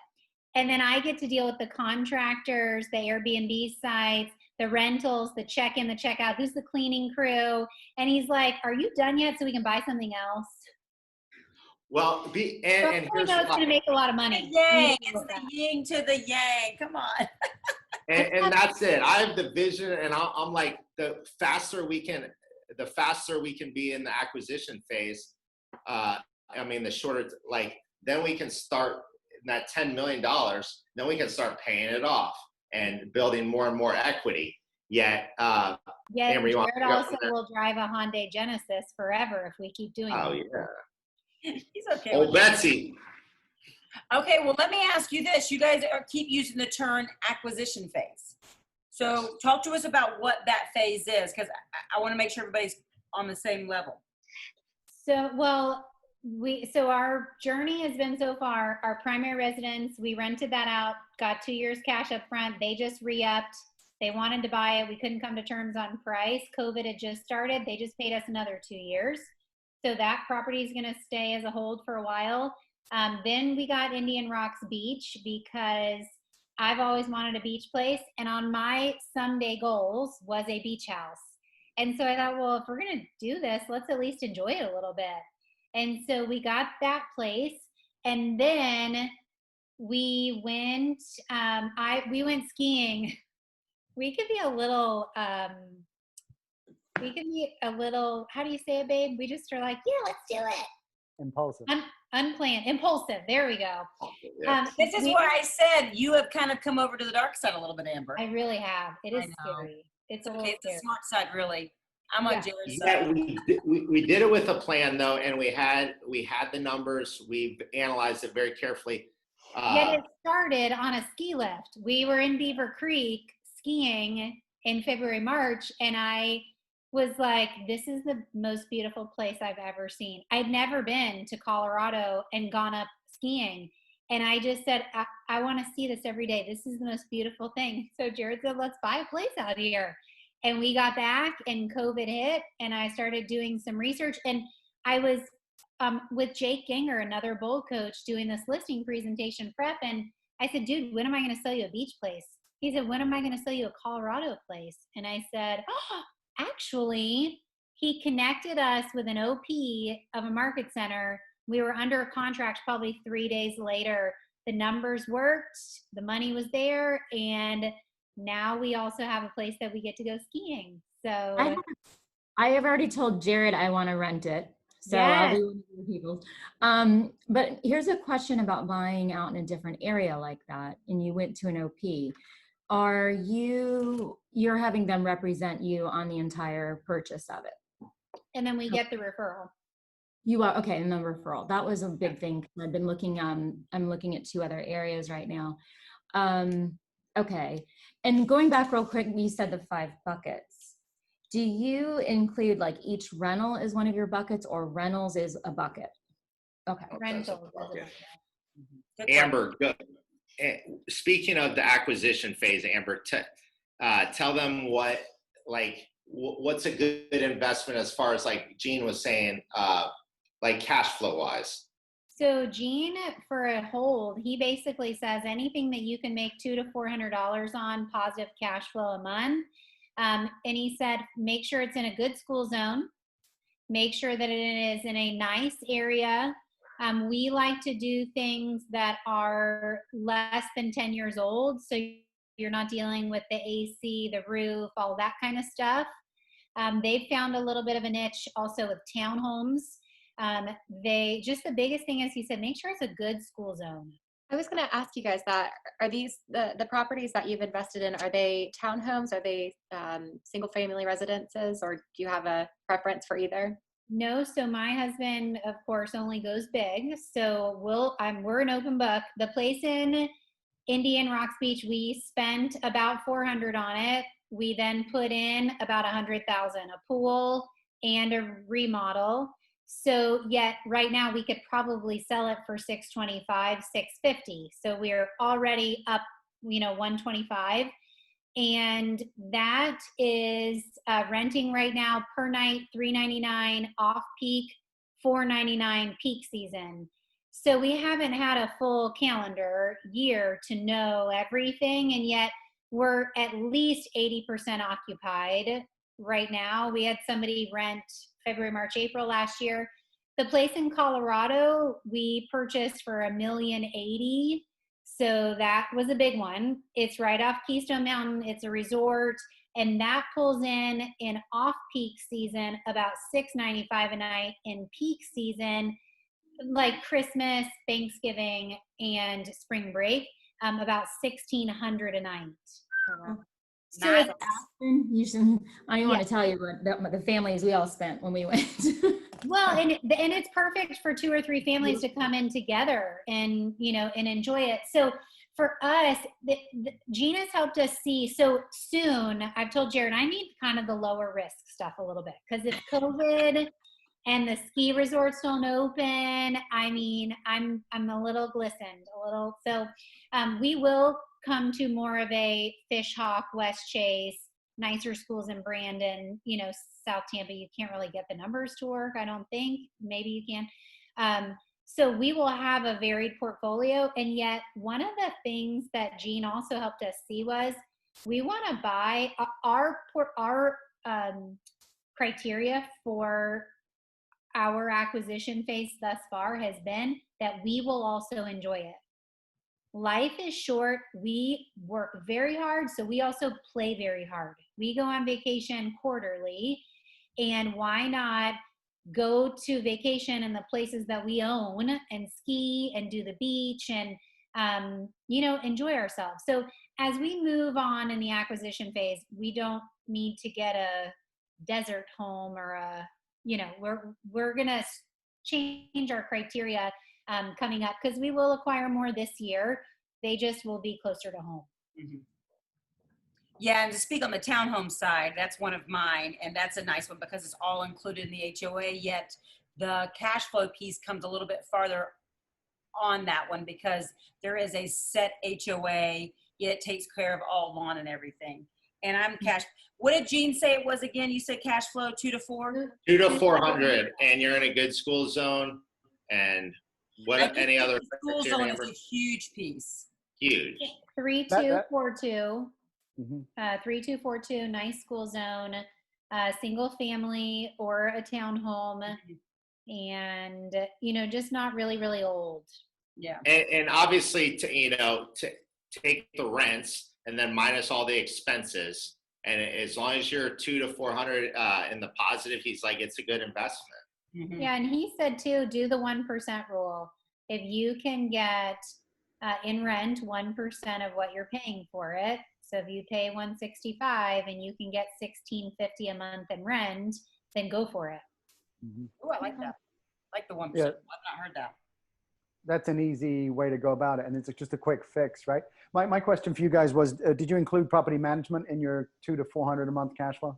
And then I get to deal with the contractors, the Airbnb sites, the rentals, the check-in, the check-out, who's the cleaning crew. And he's like, are you done yet so we can buy something else? Well, and here's it's going to make a lot of money. Yang, it's the yin to the yang. Come on. and that's it. I have the vision, and I'm like, the faster we can be in the acquisition phase. The shorter, like, then we can start that $10 million. Then we can start paying it off and building more and more equity. Yet, Amber, Jared also will drive a Hyundai Genesis forever if we keep doing it. Oh yeah. He's okay. Oh, Betsy. Okay, well, let me ask you this. You guys keep using the term acquisition phase. So talk to us about what that phase is, because I want to make sure everybody's on the same level. So our journey has been so far, our primary residence, we rented that out, got 2 years cash up front. They just re-upped. They wanted to buy it. We couldn't come to terms on price. COVID had just started. They just paid us another 2 years. So that property is going to stay as a hold for a while. Then we got Indian Rocks Beach because I've always wanted a beach place. And on my someday goals was a beach house. And so I thought, well, if we're going to do this, let's at least enjoy it a little bit. And so we got that place. And then we went, we went skiing. We could be a little, how do you say it, babe? We just are like, yeah, let's do it. Impulsive. Unplanned. Impulsive. There we go. This is where I said you have kind of come over to the dark side a little bit, Amber. I really have. It is scary. It's a little it's scary. the smart side, really. I'm on Jared's Yeah, side. we did it with a plan, though, and we had the numbers. We've analyzed it very carefully. Yet it started on a ski lift. We were in Beaver Creek skiing in February, March, and I was like, this is the most beautiful place I've ever seen. I'd never been to Colorado and gone up skiing. And I just said, I want to see this every day. This is the most beautiful thing. So Jared said, let's buy a place out here. And we got back and COVID hit and I started doing some research. And I was with Jake Ganger, another bowl coach, doing this listing presentation prep. And I said, dude, when am I going to sell you a beach place? He said, when am I going to sell you a Colorado place? And I said, oh, actually, he connected us with an OP of a market center. We were under a contract probably 3 days later. The numbers worked, the money was there, and now we also have a place that we get to go skiing. So I have already told Jared I want to rent it. So I'll yes. be one of the people. But here's a question about buying out in a different area like that, and you went to an OP. Are you're having them represent you on the entire purchase of it? And then we get the referral. You are, okay, and the referral. That was a big thing. I've been looking, I'm looking at 2 other areas right now. Okay, and going back real quick, you said the 5 buckets. Do you include like each rental is one of your buckets, or rentals is a bucket? Okay. Rentals. Amber, speaking of the acquisition phase, Amber, tell them what's a good investment as far as like Gene was saying, like cash flow wise. So Gene, for a hold, he basically says anything that you can make $200 to $400 on positive cash flow a month. And he said, make sure it's in a good school zone. Make sure that it is in a nice area. We like to do things that are less than 10 years old. So you're not dealing with the AC, the roof, all that kind of stuff. They've found a little bit of a niche also with townhomes. The biggest thing is, he said, make sure it's a good school zone. I was going to ask you guys that. Are these the properties that you've invested in, are they townhomes? Are they single family residences, or do you have a preference for either? No, so my husband, of course, only goes big. So we're an open book. The place in Indian Rocks Beach, we spent about $400 on it. We then put in about $100,000, a pool and a remodel. So yet right now we could probably sell it for $625, $650. So we're already up, $125. And that is renting right now per night, $399, off peak, $499 peak season. So we haven't had a full calendar year to know everything, and yet we're at least 80% occupied right now. We had somebody rent February, March, April last year. The place in Colorado we purchased for $1,080,000. So that was a big one. It's right off Keystone Mountain. It's a resort, and that pulls in off-peak season about $695 a night. In peak season, like Christmas, Thanksgiving, and spring break, about $1,600 a night. So nice. I don't want to tell you what the families we all spent when we went. Well, and it's perfect for 2 or 3 families to come in together and enjoy it. So for us, Gene has helped us see. So soon, I've told Jared, I need kind of the lower risk stuff a little bit, because if COVID and the ski resorts don't open, I mean, I'm a little glistened, So we will come to more of a Fish Hawk, West Chase, nicer schools in Brandon, South Tampa. You can't really get the numbers to work, I don't think. Maybe you can. So we will have a varied portfolio. And yet one of the things that Gene also helped us see was we want to buy our criteria for our acquisition phase thus far has been that we will also enjoy it. Life is short. We work very hard, so we also play very hard. We go on vacation quarterly, and why not go to vacation in the places that we own and ski and do the beach and, enjoy ourselves. So as we move on in the acquisition phase, we don't need to get a desert home or we're going to change our criteria coming up, because we will acquire more this year. They just will be closer to home. Mm-hmm. Yeah, and to speak on the townhome side, that's one of mine, and that's a nice one because it's all included in the HOA, yet the cash flow piece comes a little bit farther on that one because there is a set HOA, yet it takes care of all lawn and everything. And I'm cash. What did Jean say it was again? You said cash flow 2 to 4? 2 to 400, and you're in a good school zone. And I what think any other the school furniture, zone is Amber? a huge piece. Huge. 3242. Mhm. 3242, nice school zone, single family or a townhome, and just not really, really old. Yeah. And obviously, to take the rents and then minus all the expenses, and as long as you're 2 to 400 in the positive, he's like, it's a good investment. Mhm. Yeah, and he said too, do the 1% rule. If you can get in rent 1% of what you're paying for it, so if you pay 165 and you can get 1650 a month in rent, then go for it. Mhm. Oh, I like that. I like the 1%. Yeah. I've not heard that. That's an easy way to go about it, and it's just a quick fix, right? My question for you guys was, did you include property management in your 2 to 400 a month cash flow?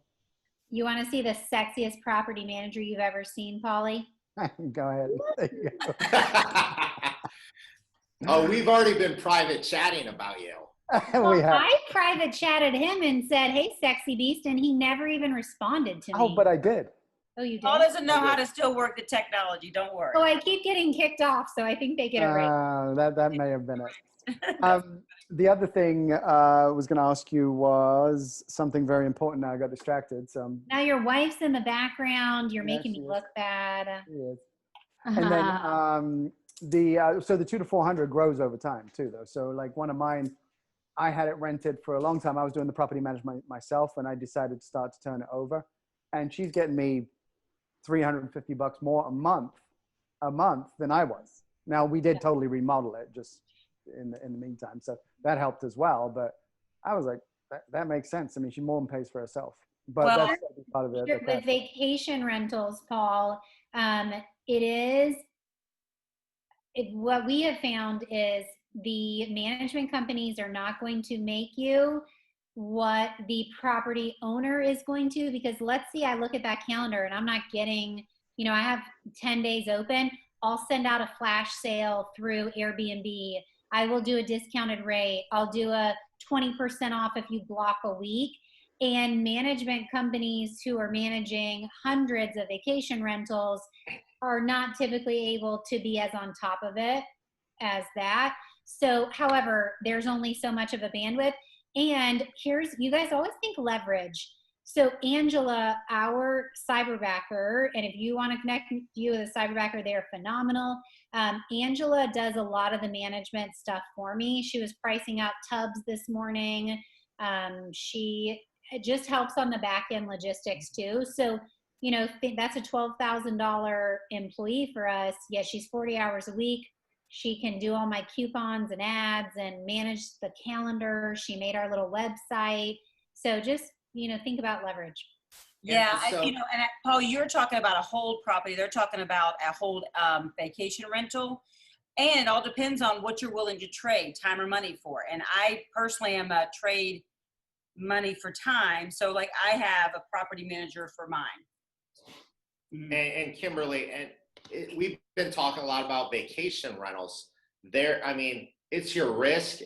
You want to see the sexiest property manager you've ever seen, Polly? Go ahead. There you go. Oh, we've already been private chatting about you. We have. I private chatted him and said, "Hey, sexy beast," and he never even responded to me. Oh, but I did. Oh, you did? Paul doesn't know how to still work the technology. Don't worry. Oh, I keep getting kicked off, so I think they get it right. That may have been it. The other thing was going to ask you was something very important. Now I got distracted. So Now your wife's in the background. You're Yeah, making me she is. look bad. yes. And then so the 2 to 400 grows over time too, though. So like one of mine, I had it rented for a long time. I was doing the property management myself, and I decided to start to turn it over. And she's getting me $350 more a month than I was. Now we did totally remodel it just in the meantime, so that helped as well. But I was like, that makes sense. I mean, she more than pays for herself. But Well, that's part of it. With vacation rentals, Paul, what we have found is the management companies are not going to make you what the property owner is going to, because let's see, I look at that calendar and I'm not getting, I have 10 days open. I'll send out a flash sale through Airbnb. I will do a discounted rate. I'll do a 20% off if you block a week. And management companies who are managing hundreds of vacation rentals are not typically able to be as on top of it as that. So, however, there's only so much of a bandwidth. And you guys always think leverage. So Angela, our cyberbacker, and if you want to connect you with a cyberbacker, they're phenomenal. Angela does a lot of the management stuff for me. She was pricing out tubs this morning. She just helps on the back end logistics too. So, that's a $12,000 employee for us. Yeah, she's 40 hours a week. She can do all my coupons and ads and manage the calendar. She made our little website. So just, think about leverage. Yeah, so- and Paul, you're talking about a hold property. They're talking about a hold vacation rental. And it all depends on what you're willing to trade, time or money for. And I personally am a trade money for time. So like I have a property manager for mine. And Kimberly, we've been talking a lot about vacation rentals. It's your risk.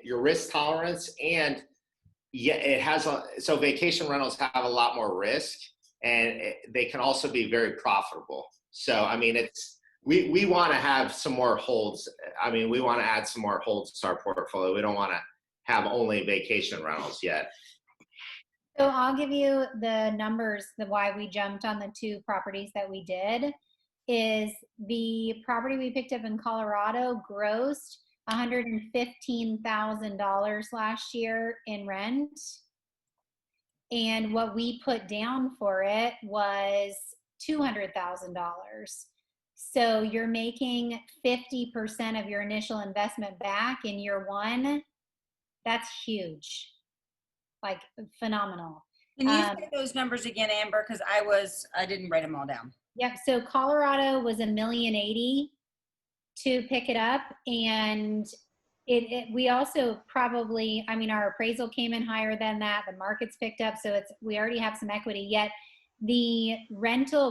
Your risk tolerance, and so vacation rentals have a lot more risk, and they can also be very profitable. So, we want to have some more holds. We want to add some more holds to our portfolio. We don't want to have only vacation rentals yet. So I'll give you the numbers, why we jumped on the 2 properties that we did. Is the property we picked up in Colorado grossed $115,000 last year in rent. And what we put down for it was $200,000. So you're making 50% of your initial investment back in year 1. That's huge. Like phenomenal. Can you say those numbers again, Amber? Because I didn't write them all down. Yep. So Colorado was $1,080,000 to pick it up, and we also probably, our appraisal came in higher than that. The market's picked up, so we already have some equity. Yet the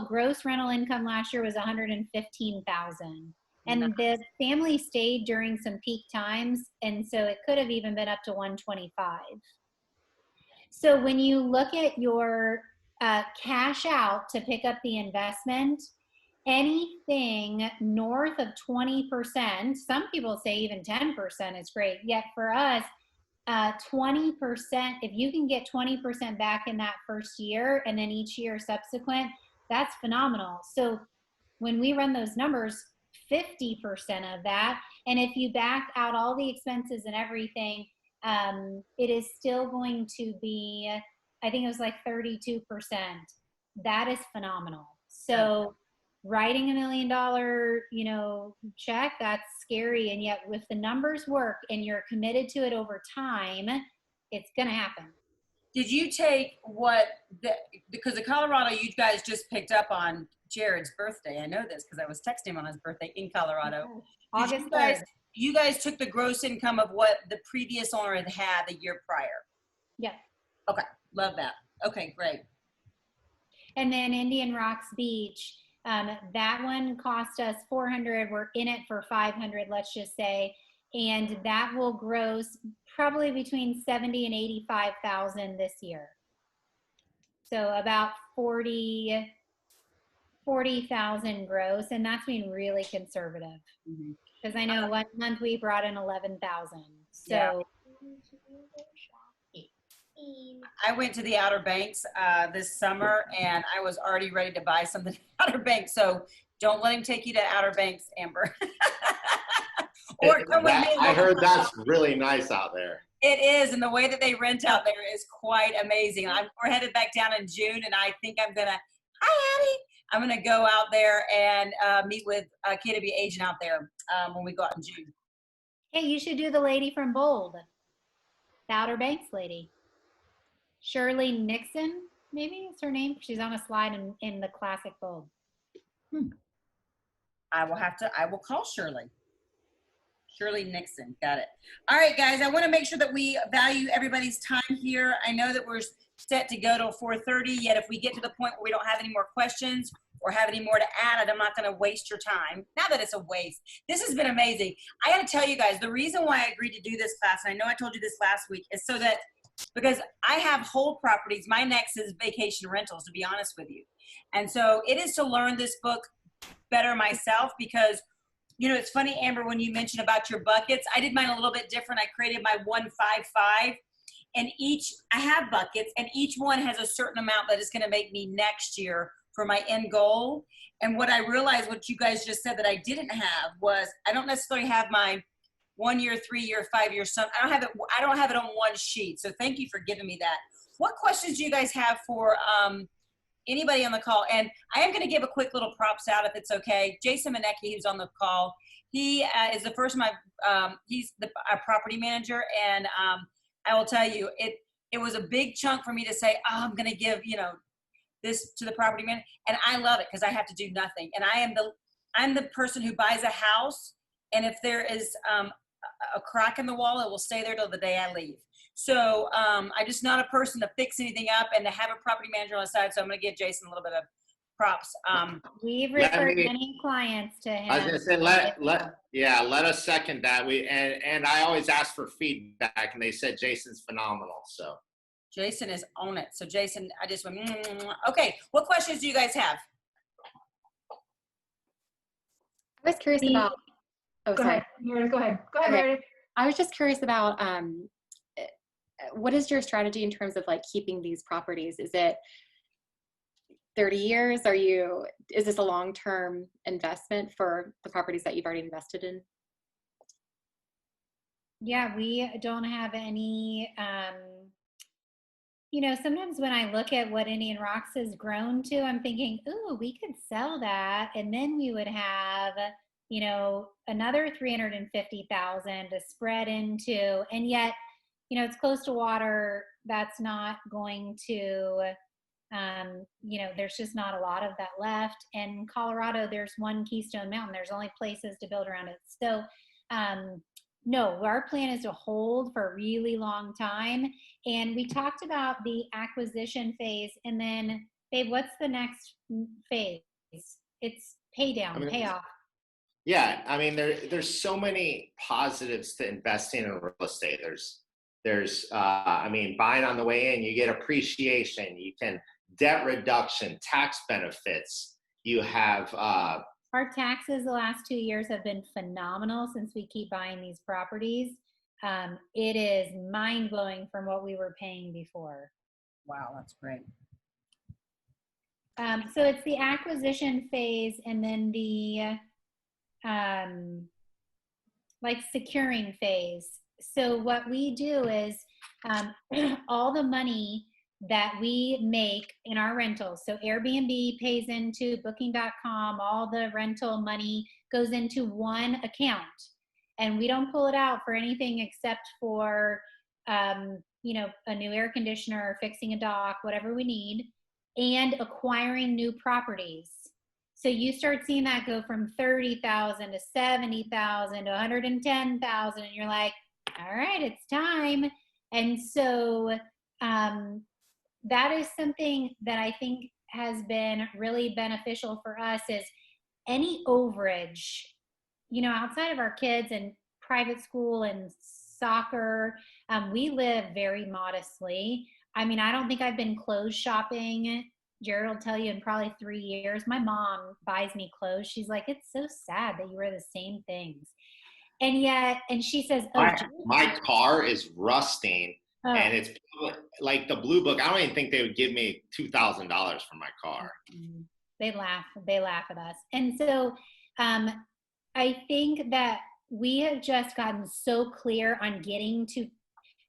gross rental income last year was $115,000, and the family stayed during some peak times, and so it could have even been up to $125,000. So when you look at your cash out to pick up the investment, anything north of 20%, some people say even 10% is great. Yet for us, 20%, if you can get 20% back in that first year and then each year subsequent, that's phenomenal. So when we run those numbers, 50% of that, and if you back out all the expenses and everything, it is still going to be, I think it was like 32%. That is phenomenal. So writing $1 million, check, that's scary. And yet with the numbers work and you're committed to it over time, it's going to happen. Did you take because the Colorado you guys just picked up on Jared's birthday. I know this because I was texting him on his birthday in Colorado. August 3rd. You guys took the gross income of what the previous owner had had the year prior. Yeah. Okay. Love that. Okay, great. And then Indian Rocks Beach, that one cost us $400. We're in it for $500, let's just say. And that will gross probably between 70 and 85,000 this year. So about 40,000 gross. And that's being really conservative. Because I know one month we brought in 11,000. So Yeah. I went to the Outer Banks this summer, and I was already ready to buy something at Outer Banks. So don't let him take you to Outer Banks, Amber. Or come with me. I heard that's really nice out there. It is, and the way that they rent out there is quite amazing. We're headed back down in June, and I think I'm gonna. Hi, Addie. I'm gonna go out there and meet with KW Agent out there when we go out in June. hey, you should do the lady from Bold, the Outer Banks lady. Shirley Nixon, maybe is her name. She's on a slide in the classic Bold. I will call Shirley. Shirley Nixon. Got it. All right, guys, I want to make sure that we value everybody's time here. I know that we're set to go till 4:30, yet if we get to the point where we don't have any more questions or have any more to add, I'm not going to waste your time. Not that it's a waste. This has been amazing. I got to tell you guys, the reason why I agreed to do this class, and I know I told you this last week, is so that because I have whole properties. My next is vacation rentals, to be honest with you. And so it is to learn this book better myself because, it's funny, Amber, when you mentioned about your buckets, I did mine a little bit different. I created my 155 and I have buckets and each one has a certain amount that is going to make me next year for my end goal. And what I realized, what you guys just said that I didn't have was I don't necessarily have my 1 year, 3 year, 5 year, I don't have it on one sheet. So thank you for giving me that. What questions do you guys have for anybody on the call? And I am going to give a quick little props out if it's okay. Jason Manecki, who's on the call, he is the first he's the property manager. And I will tell you, it was a big chunk for me to say, I'm going to give, this to the property manager. And I love it because I have to do nothing. And I'm the person who buys a house. And if there is a crack in the wall, it will stay there till the day I leave. So I'm just not a person to fix anything up and to have a property manager on the side. So I'm going to give Jason a little bit of props. We've referred many clients to him. I was going to say, let us second that. And I always ask for feedback, and they said Jason's phenomenal. So Jason is on it. So Jason, I just went, Okay. What questions do you guys have? I was curious about. Oh, Go sorry. ahead, Meredith. Go ahead, Meredith. I was just curious about what is your strategy in terms of like keeping these properties? Is it 30 years? Is this a long-term investment for the properties that you've already invested in? Yeah, we don't have any, sometimes when I look at what Indian Rocks has grown to, I'm thinking, ooh, we could sell that. And then we would have, another 350,000 to spread into, and yet, it's close to water. That's not going to, there's just not a lot of that left. And Colorado, there's one Keystone Mountain. There's only places to build around it. So, no, our plan is to hold for a really long time. And we talked about the acquisition phase. And then, babe, what's the next phase? It's pay down, payoff. Yeah, I mean, there's so many positives to investing in real estate. There's, buying on the way in, you get appreciation, you can debt reduction, tax benefits. You have, Our taxes the last 2 years have been phenomenal since we keep buying these properties. It is mind blowing from what we were paying before. Wow, that's great. So it's the acquisition phase and then the like securing phase. So what we do is all the money that we make in our rentals. So Airbnb pays into booking.com, all the rental money goes into one account. And we don't pull it out for anything except for, a new air conditioner, fixing a dock, whatever we need, and acquiring new properties. So you start seeing that go from 30,000 to 70,000 to 110,000, and you're like, all right, it's time. And so that is something that I think has been really beneficial for us is any overage, outside of our kids and private school and soccer, we live very modestly. I don't think I've been clothes shopping. Jared will tell you in probably 3 years. My mom buys me clothes. She's like, it's so sad that you wear the same things. And she says, my car is rusting, and it's like the Blue Book. I don't even think they would give me $2,000 for my car. They laugh at us. And so I think that we have just gotten so clear on getting to,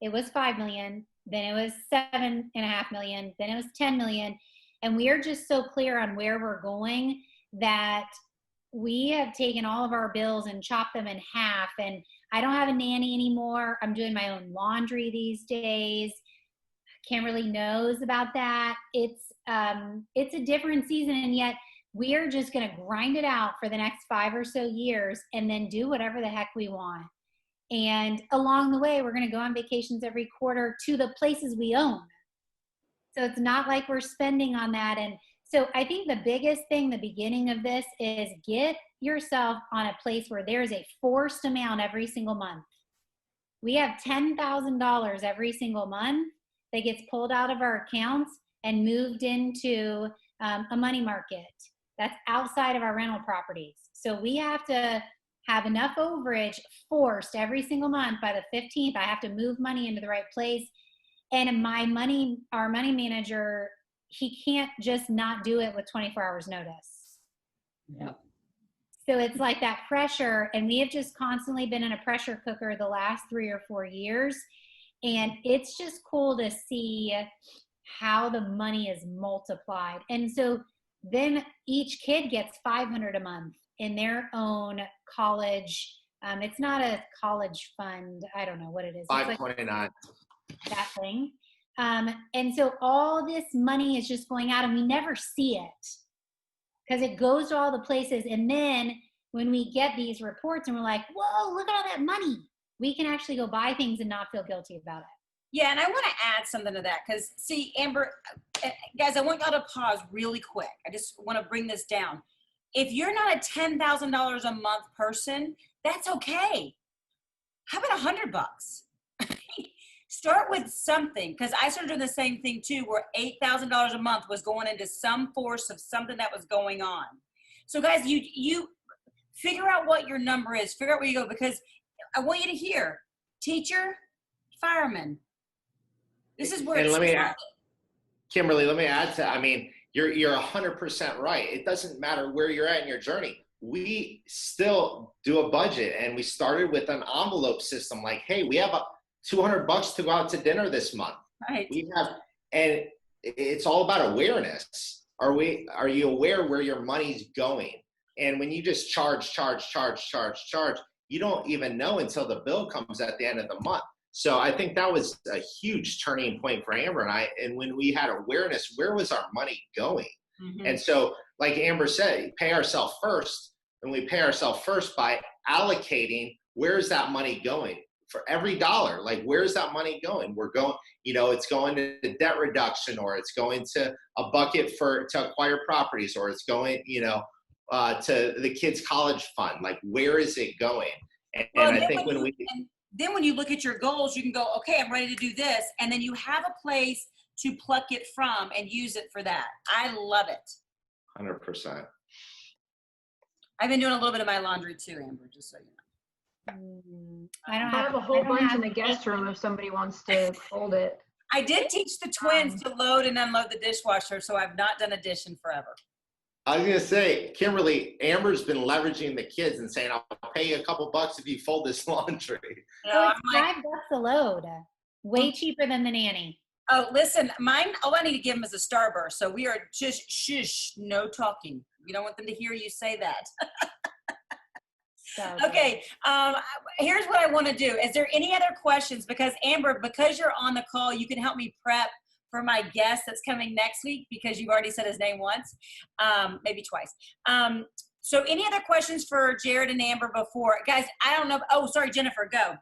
it was 5 million, then it was 7.5 million, then it was 10 million. And we are just so clear on where we're going that we have taken all of our bills and chopped them in half. And I don't have a nanny anymore. I'm doing my own laundry these days. Kimberly knows about that. It's a different season, and yet we are just going to grind it out for the next 5 or so years and then do whatever the heck we want. And along the way, we're going to go on vacations every quarter to the places we own. So it's not like we're spending on that. And so I think the biggest thing, the beginning of this, is get yourself on a place where there's a forced amount every single month. We have $10,000 every single month that gets pulled out of our accounts and moved into a money market that's outside of our rental properties. So we have to have enough overage forced every single month. By the 15th, I have to move money into the right place. And our money manager, he can't just not do it with 24 hours notice. Yeah. So it's like that pressure, and we have just constantly been in a pressure cooker the last 3 or 4 years. And it's just cool to see how the money is multiplied. And so then each kid gets $500 a month in their own college. It's not a college fund. I don't know what it is. It's 529. that thing. And so all this money is just going out, and we never see it because it goes to all the places. And then when we get these reports and we're like, whoa, look at all that money, we can actually go buy things and not feel guilty about it. Yeah, and I want to add something to that because, see, Amber, guys, I want y'all to pause really quick. I just want to bring this down. If you're not a $10,000 a month person, that's okay. How about $100? Start with something, because I started doing the same thing too, where $8,000 a month was going into some force of something that was going on. So, guys, you figure out what your number is. Figure out where you go, because I want you to hear teacher, fireman. This is where it's Kimberly, let me add to, you're 100% right. It doesn't matter where you're at in your journey. We still do a budget, and we started with an envelope system. Like, hey, we have $200 to go out to dinner this month. Right. And it's all about awareness. Are you aware where your money's going? And when you just charge, you don't even know until the bill comes at the end of the month. So I think that was a huge turning point for Amber and I. And when we had awareness, where was our money going? Mm-hmm. And so, like Amber said, pay ourselves first. And we pay ourselves first by allocating, where's that money going? For every dollar, like, where's that money going? We're going, it's going to debt reduction, or it's going to a bucket to acquire properties, or it's going, to the kids' college fund. Like, where is it going? And I think then when you look at your goals, you can go, okay, I'm ready to do this. And then you have a place to pluck it from and use it for that. I love it. 100%. I've been doing a little bit of my laundry too, Amber, just so you know. I don't I have a whole I don't bunch have in the guest room if somebody wants to fold it. I did teach the twins to load and unload the dishwasher, so I've not done a dish in forever. I was gonna say, Kimberly, Amber's been leveraging the kids and saying, "I'll pay you a couple bucks if you fold this laundry." You know, So I'm it's like, $5 a load. Way cheaper than the nanny. oh, listen, mine, all I need to give them is a Starburst. So we are just shush, no talking. We don't want them to hear you say that. So Okay, here's what I want to do. Is there any other questions? Because Amber, because you're on the call, you can help me prep for my guest that's coming next week because you've already said his name once, maybe twice. So any other questions for Jared and Amber before? Guys, I don't know. Oh, sorry, Jennifer, go.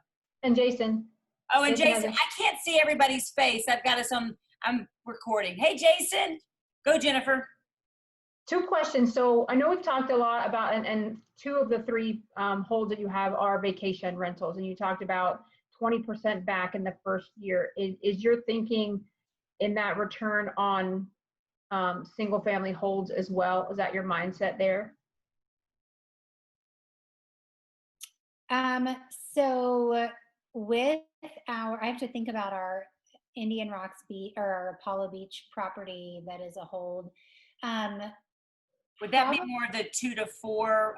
And Jason. Oh, and Jason Jason, has I can't see everybody's face. I've got us on, I'm recording. Hey, Jason, go, Jennifer. 2 questions. So I know we've talked a lot about, and 2 of the 3 holds that you have are vacation rentals, and you talked about 20% back in the first year. Is your thinking in that return on single family holds as well? Is that your mindset there? So with I have to think about our Indian Rocks Beach or our Apollo Beach property that is a hold. Would that be more the 2 to 4,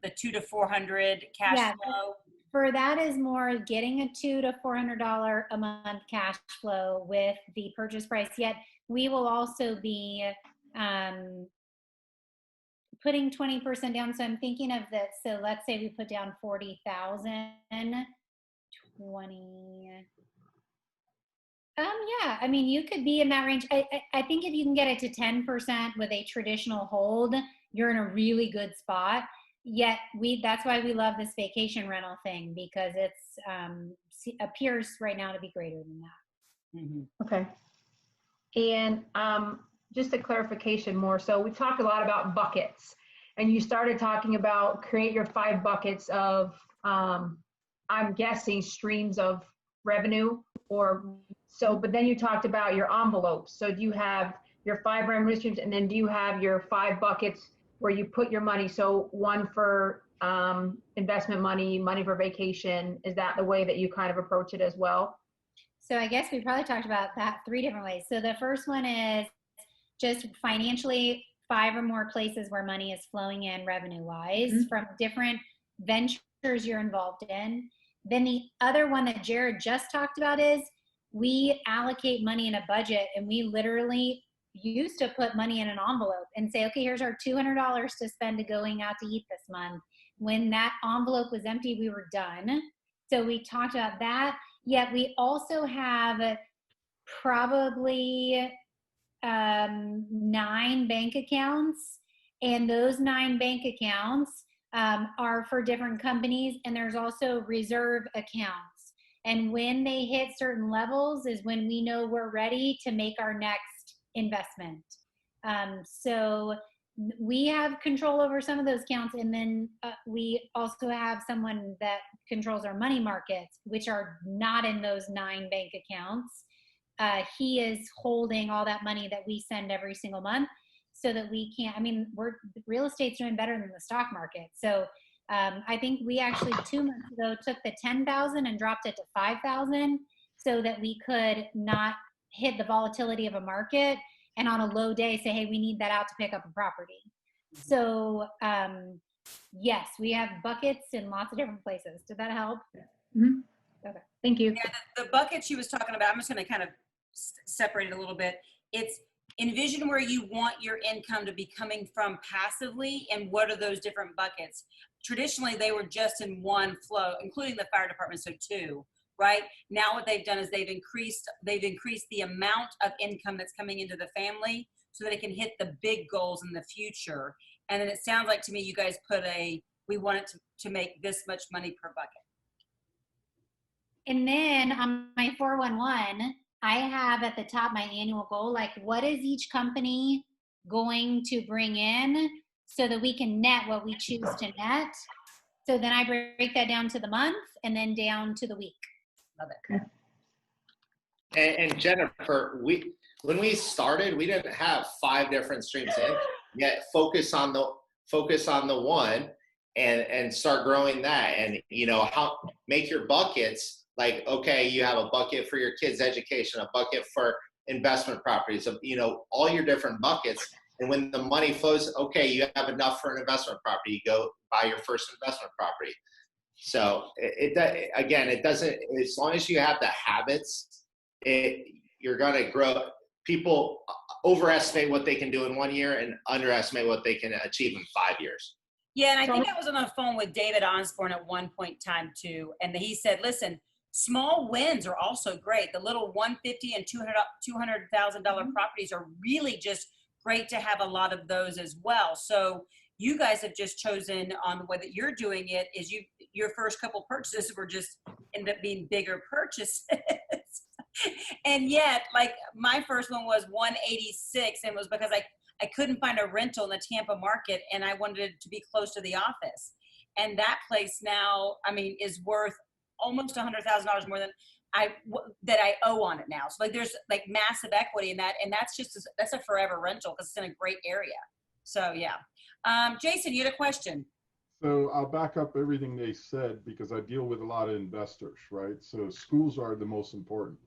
the 2 to 400 cash Yeah. flow? For that is more getting a $200 to $400 a month cash flow with the purchase price. Yet we will also be putting 20% down. So I'm thinking of that. So let's say we put down 40,000, 20. Yeah, I mean, you could be in that range. I think if you can get it to 10% with a traditional hold, you're in a really good spot. Yet that's why we love this vacation rental thing, because it's appears right now to be greater than that. Mm-hmm. Okay. And just a clarification more. So we've talked a lot about buckets, and you started talking about create your 5 buckets of, I'm guessing, streams of revenue or so, but then you talked about your envelopes. So do you have your 5 revenue streams, and then do you have your 5 buckets where you put your money? So one for investment money, money for vacation. Is that the way that you kind of approach it as well? So I guess we probably talked about that 3 different ways. So the first one is just financially 5 or more places where money is flowing in revenue-wise from different ventures you're involved in. Then the other one that Jared just talked about is we allocate money in a budget, and we literally used to put money in an envelope and say, okay, here's our $200 to spend to going out to eat this month. When that envelope was empty, we were done. So we talked about that. Yet we also have probably 9 bank accounts, and those 9 bank accounts are for different companies, and there's also reserve accounts. And when they hit certain levels is when we know we're ready to make our next investment. So we have control over some of those accounts, and then we also have someone that controls our money markets, which are not in those 9 bank accounts. He is holding all that money that we send every single month, so that we can't, I mean, real estate's doing better than the stock market. So I think we actually 2 months ago took the 10,000 and dropped it to 5,000 so that we could not hit the volatility of a market and on a low day say, hey, we need that out to pick up a property. So yes, we have buckets in lots of different places. Did that help? Mm-hmm. Okay. Thank you. Yeah, the bucket she was talking about, I'm just going to kind of separate it a little bit. It's envision where you want your income to be coming from passively, and what are those different buckets. Traditionally, they were just in one flow, including the fire department, so 2, right? Now what they've done is they've increased the amount of income that's coming into the family so that it can hit the big goals in the future. And then it sounds like to me you guys put we want it to make this much money per bucket. And then on my 411, I have at the top my annual goal, like what is each company going to bring in so that we can net what we choose to net. So then I break that down to the month and then down to the week. Love it. And Jennifer, when we started, we didn't have 5 different streams in. Yet focus on the one and start growing that. And make your buckets like, okay, you have a bucket for your kids' education, a bucket for investment properties, all your different buckets. And when the money flows, okay, you have enough for an investment property, you go buy your first investment property. So it doesn't, as long as you have the habits, you're going to grow. People overestimate what they can do in 1 year and underestimate what they can achieve in 5 years. Yeah, and I think I was on the phone with David Osborne at one point in time too, and he said, listen, small wins are also great. The little $150,000 and $200,000 properties are really just great to have a lot of those as well. So you guys have just chosen on the way that you're doing it is your first couple purchases were just end up being bigger purchases. And yet, like my first one was 186 and it was because I couldn't find a rental in the Tampa market and I wanted to be close to the office. And that place now, I mean, is worth almost $100,000 more than I owe on it now. So like there's like massive equity in that. And that's a forever rental because it's in a great area. So yeah. Jason, you had a question. So I'll back up everything they said because I deal with a lot of investors, right? So schools are the most important.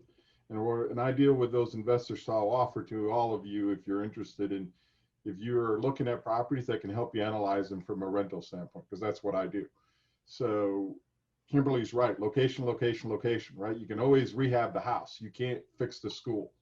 And I deal with those investors, so I'll offer to all of you if you're interested in, if you're looking at properties that can help you analyze them from a rental standpoint, because that's what I do. So Kimberly's right, location, location, location, right? You can always rehab the house. You can't fix the school,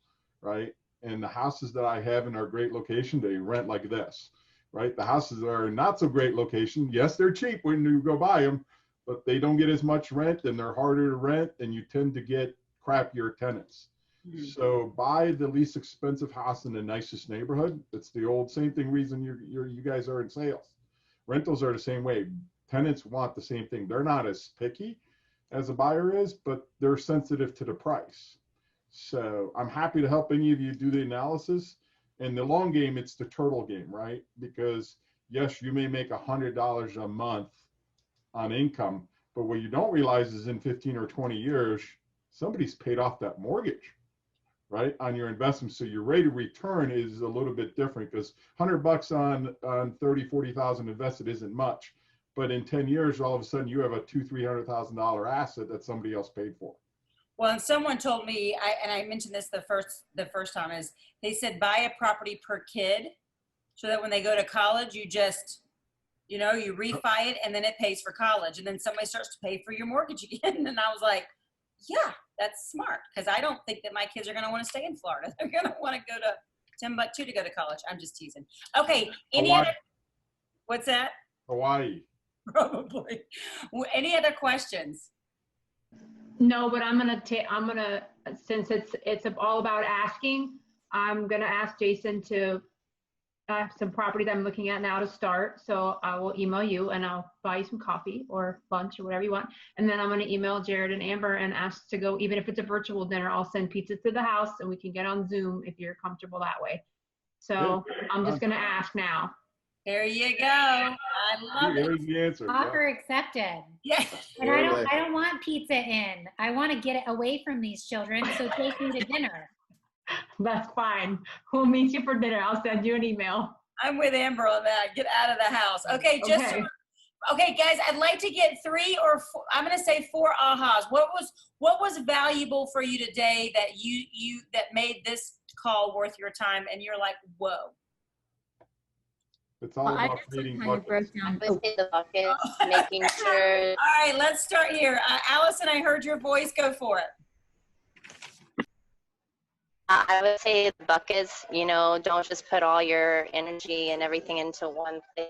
right? And the houses that I have in our great location, they rent like this, right? The houses are not so great location. Yes, they're cheap when you go buy them, but they don't get as much rent and they're harder to rent and you tend to get crappier tenants. Mm-hmm. So buy the least expensive house in the nicest neighborhood. It's the old same thing reason you guys are in sales. Rentals are the same way. Tenants want the same thing. They're not as picky as a buyer is, but they're sensitive to the price. So I'm happy to help any of you do the analysis. In the long game, it's the turtle game, right? Because yes, you may make $100 a month on income, but what you don't realize is in 15 or 20 years, somebody's paid off that mortgage, right, on your investment. So your rate of return is a little bit different because $100 on 30, 40,000 invested isn't much. But in 10 years, all of a sudden you have a $200,000-$300,000 asset that somebody else paid for. Well, and someone told me, and I mentioned this the first time, is they said buy a property per kid so that when they go to college, you just, you refi it and then it pays for college. And then somebody starts to pay for your mortgage again. And I was like, yeah, that's smart because I don't think that my kids are going to want to stay in Florida. They're going to want to go to Timbuktu to go to college. I'm just teasing. Okay. What's that? Hawaii. Probably. Any other questions? No, but I'm gonna since it's all about asking, I'm gonna ask Jason to some properties I'm looking at now to start. So I will email you and I'll buy you some coffee or lunch or whatever you want. And then I'm gonna email Jared and Amber and ask to go, even if it's a virtual dinner, I'll send pizza to the house and we can get on Zoom if you're comfortable that way. So I'm just gonna ask now. There you go. I love it. There's the answer. Offer accepted. Yeah. And I don't want pizza in. I want to get it away from these children, so take me to dinner. That's fine. We'll meet you for dinner. I'll send you an email. I'm with Amber on that. Get out of the house. Okay, okay, guys, I'd like to get 3 or 4, I'm going to say 4 ahas. What was valuable for you today that that made this call worth your time and you're like, whoa. It's all about creating buckets. I would say the buckets, making sure. All right, let's start here. Allison, I heard your voice. Go for it. I would say the buckets, don't just put all your energy and everything into one thing.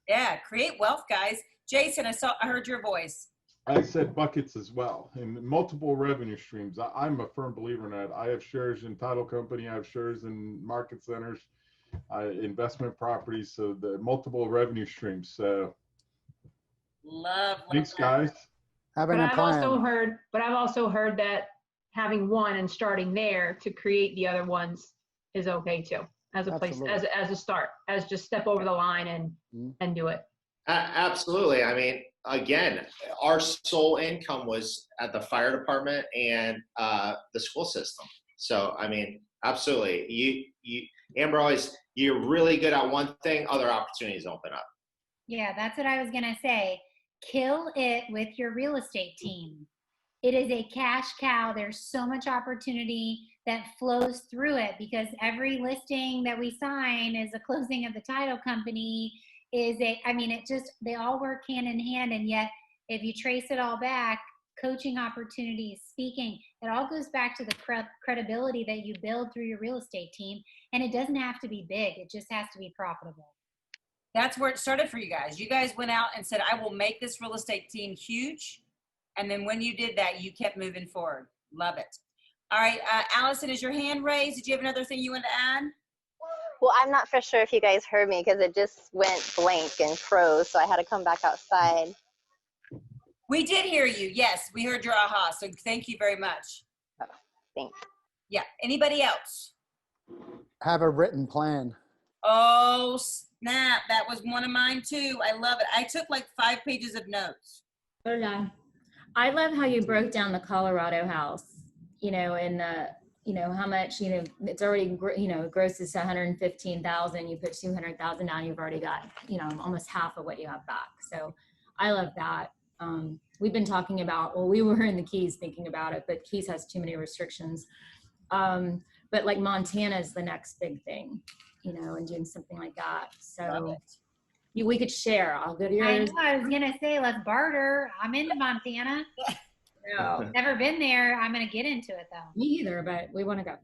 Yeah, create wealth, guys. Jason, I heard your voice. I said buckets as well, and multiple revenue streams. I'm a firm believer in that. I have shares in title company. I have shares in market centers. Investment properties, so the multiple revenue streams. So love thanks, guys. Having a plan. I've also heard that having one and starting there to create the other ones is okay too, as a place, as a start, as just step over the line and do it. Absolutely. I mean, again, our sole income was at the fire department and the school system. So, I mean, absolutely. Amber, always, you're really good at one thing, other opportunities open up. Yeah, that's what I was going to say. Kill it with your real estate team. It is a cash cow. There's so much opportunity that flows through it because every listing that we sign is a closing of the title company. They all work hand in hand. And yet, if you trace it all back, coaching opportunities, speaking, it all goes back to the credibility that you build through your real estate team. And it doesn't have to be big. It just has to be profitable. That's where it started for you guys. You guys went out and said, I will make this real estate team huge. And then when you did that, you kept moving forward. Love it. All right, Allison, is your hand raised? Did you have another thing you wanted to add? Well, I'm not for sure if you guys heard me because it just went blank and froze, so I had to come back outside. We did hear you. Yes, we heard your aha. So thank you very much. Oh, thanks. Yeah. Anybody else? Have a written plan. Oh, snap. That was one of mine too. I love it. I took like 5 pages of notes. Hola. I love how you broke down the Colorado house, and how much, it's already, grosses to 115,000. You put 200,000 down, you've already got, almost half of what you have back. So I love that. We've been talking about, we were in the Keys thinking about it, but Keys has too many restrictions. But like Montana is the next big thing, and doing something like that. So we could share. I'll go to yours. I was going to say, let's barter. I'm into Montana. No. Never been there. I'm going to get into it though. Me either, but we want to go.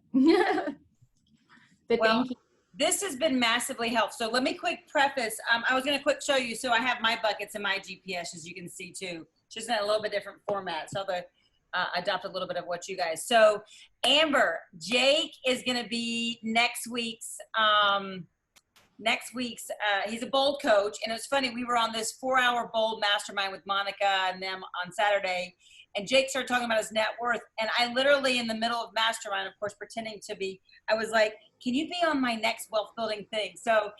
But Well, thank you. this has been massively helpful. So let me quick preface. I was going to quick show you. So I have my buckets and my GPS, as you can see too, just in a little bit different format. So I'll adopt a little bit of what you guys. So Amber, Jake is going to be next week's, he's a bold coach. And it's funny, we were on this 4-hour bold mastermind with Monica and them on Saturday. And Jake started talking about his net worth. And I literally, in the middle of mastermind, of course, pretending to be, I was like, can you be on my next wealth building thing? So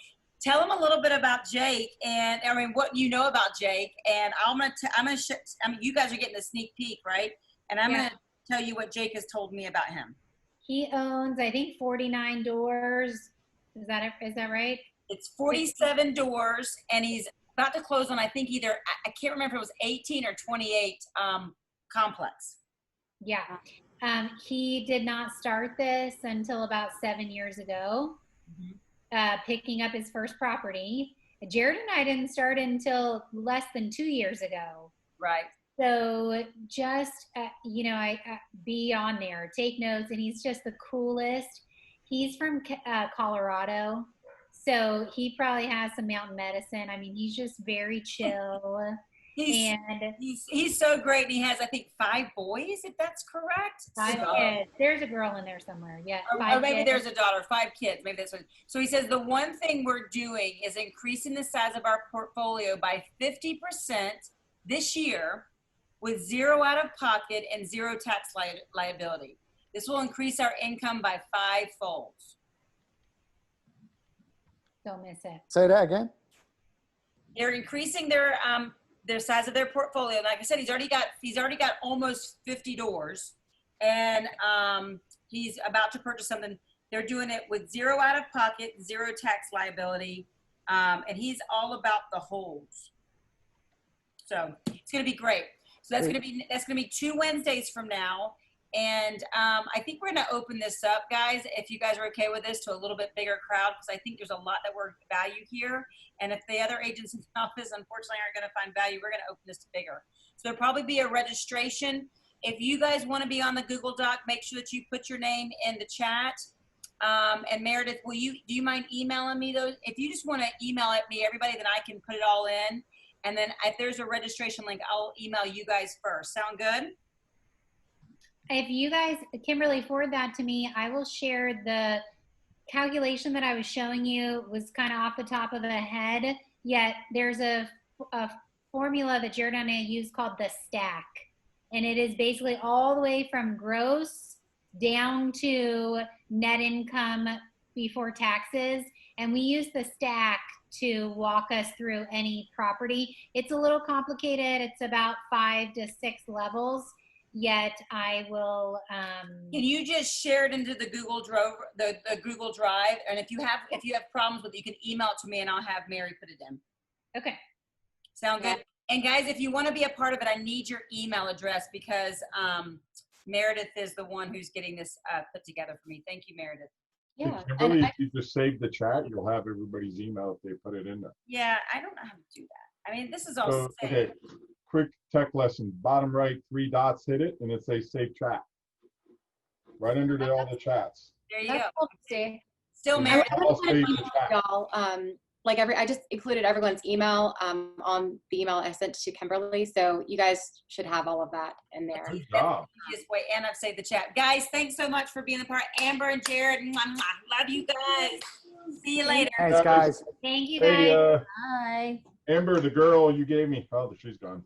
tell him a little bit about Jake and what you know about Jake. And you guys are getting a sneak peek, right? And I'm going to tell you what Jake has told me about him. He owns, I think, 49 doors. Is that right? It's 47 doors, and he's about to close on, I think, either, I can't remember if it was 18 or 28 complex. Yeah. He did not start this until about 7 years ago, picking up his first property. Jared and I didn't start until less than 2 years ago. Right. So just, I be on there, take notes, and he's just the coolest. He's from Colorado, so he probably has some mountain medicine. I mean, he's just very chill. He's so great. And he has, I think, 5 boys, if that's correct. 5 kids. There's a girl in there somewhere. Yeah. Or maybe there's a daughter. 5 kids. Maybe that's what. So he says the one thing we're doing is increasing the size of our portfolio by 50% this year, with 0 out of pocket and 0 tax liability. This will increase our income by 5-fold. Don't miss it. Say that again. They're increasing their size of their portfolio. Like I said, he's already got almost 50 doors, and he's about to purchase something. They're doing it with 0 out of pocket, 0 tax liability, and he's all about the holds. So it's going to be great. So that's going to be 2 Wednesdays from now. And I think we're going to open this up, guys, if you guys are okay with this, to a little bit bigger crowd, because I think there's a lot that we're value here. And if the other agents in the office, unfortunately, aren't going to find value, we're going to open this to bigger. So there'll probably be a registration. If you guys want to be on the Google Doc, make sure that you put your name in the chat. And Meredith, do you mind emailing me those? If you just want to email at me, everybody, then I can put it all in. And then if there's a registration link, I'll email you guys first. Sound good? If you guys, Kimberly, forward that to me, I will share the calculation that I was showing you. Was kind of off the top of the head, yet there's a formula that Jared and I use called the stack. And it is basically all the way from gross down to net income before taxes. And we use the stack to walk us through any property. It's a little complicated. It's about 5 to 6 levels. Yet I will. Can you just share it into the Google Drive, the Google Drive? And if you have problems with it, you can email it to me and I'll have Mary put it in. Okay. Sound good? And guys, if you want to be a part of it, I need your email address because Meredith is the one who's getting this put together for me. Thank you, Meredith. Yeah. Kimberly, And if you just save the chat, you'll have everybody's email if they put it in there. Yeah, I don't know how to do that. I mean, this is all So, saved. okay, quick tech lesson. Bottom right, 3 dots, hit it, and it says save chat. Right under all the chats. There you that's go. cool, Steve. Still I Meredith. would I'll save the like chat. y'all, like I just included everyone's email on the email I sent to Kimberly, so you guys should have all of that in there. Good job. Easiest way, and I've saved the chat. Guys, thanks so much for being a part. Amber and Jared, mwah, mwah. Love you guys. See you later. Thanks, guys. Thank you Hey, guys. Bye. Amber, the girl you gave me. Oh, she's gone.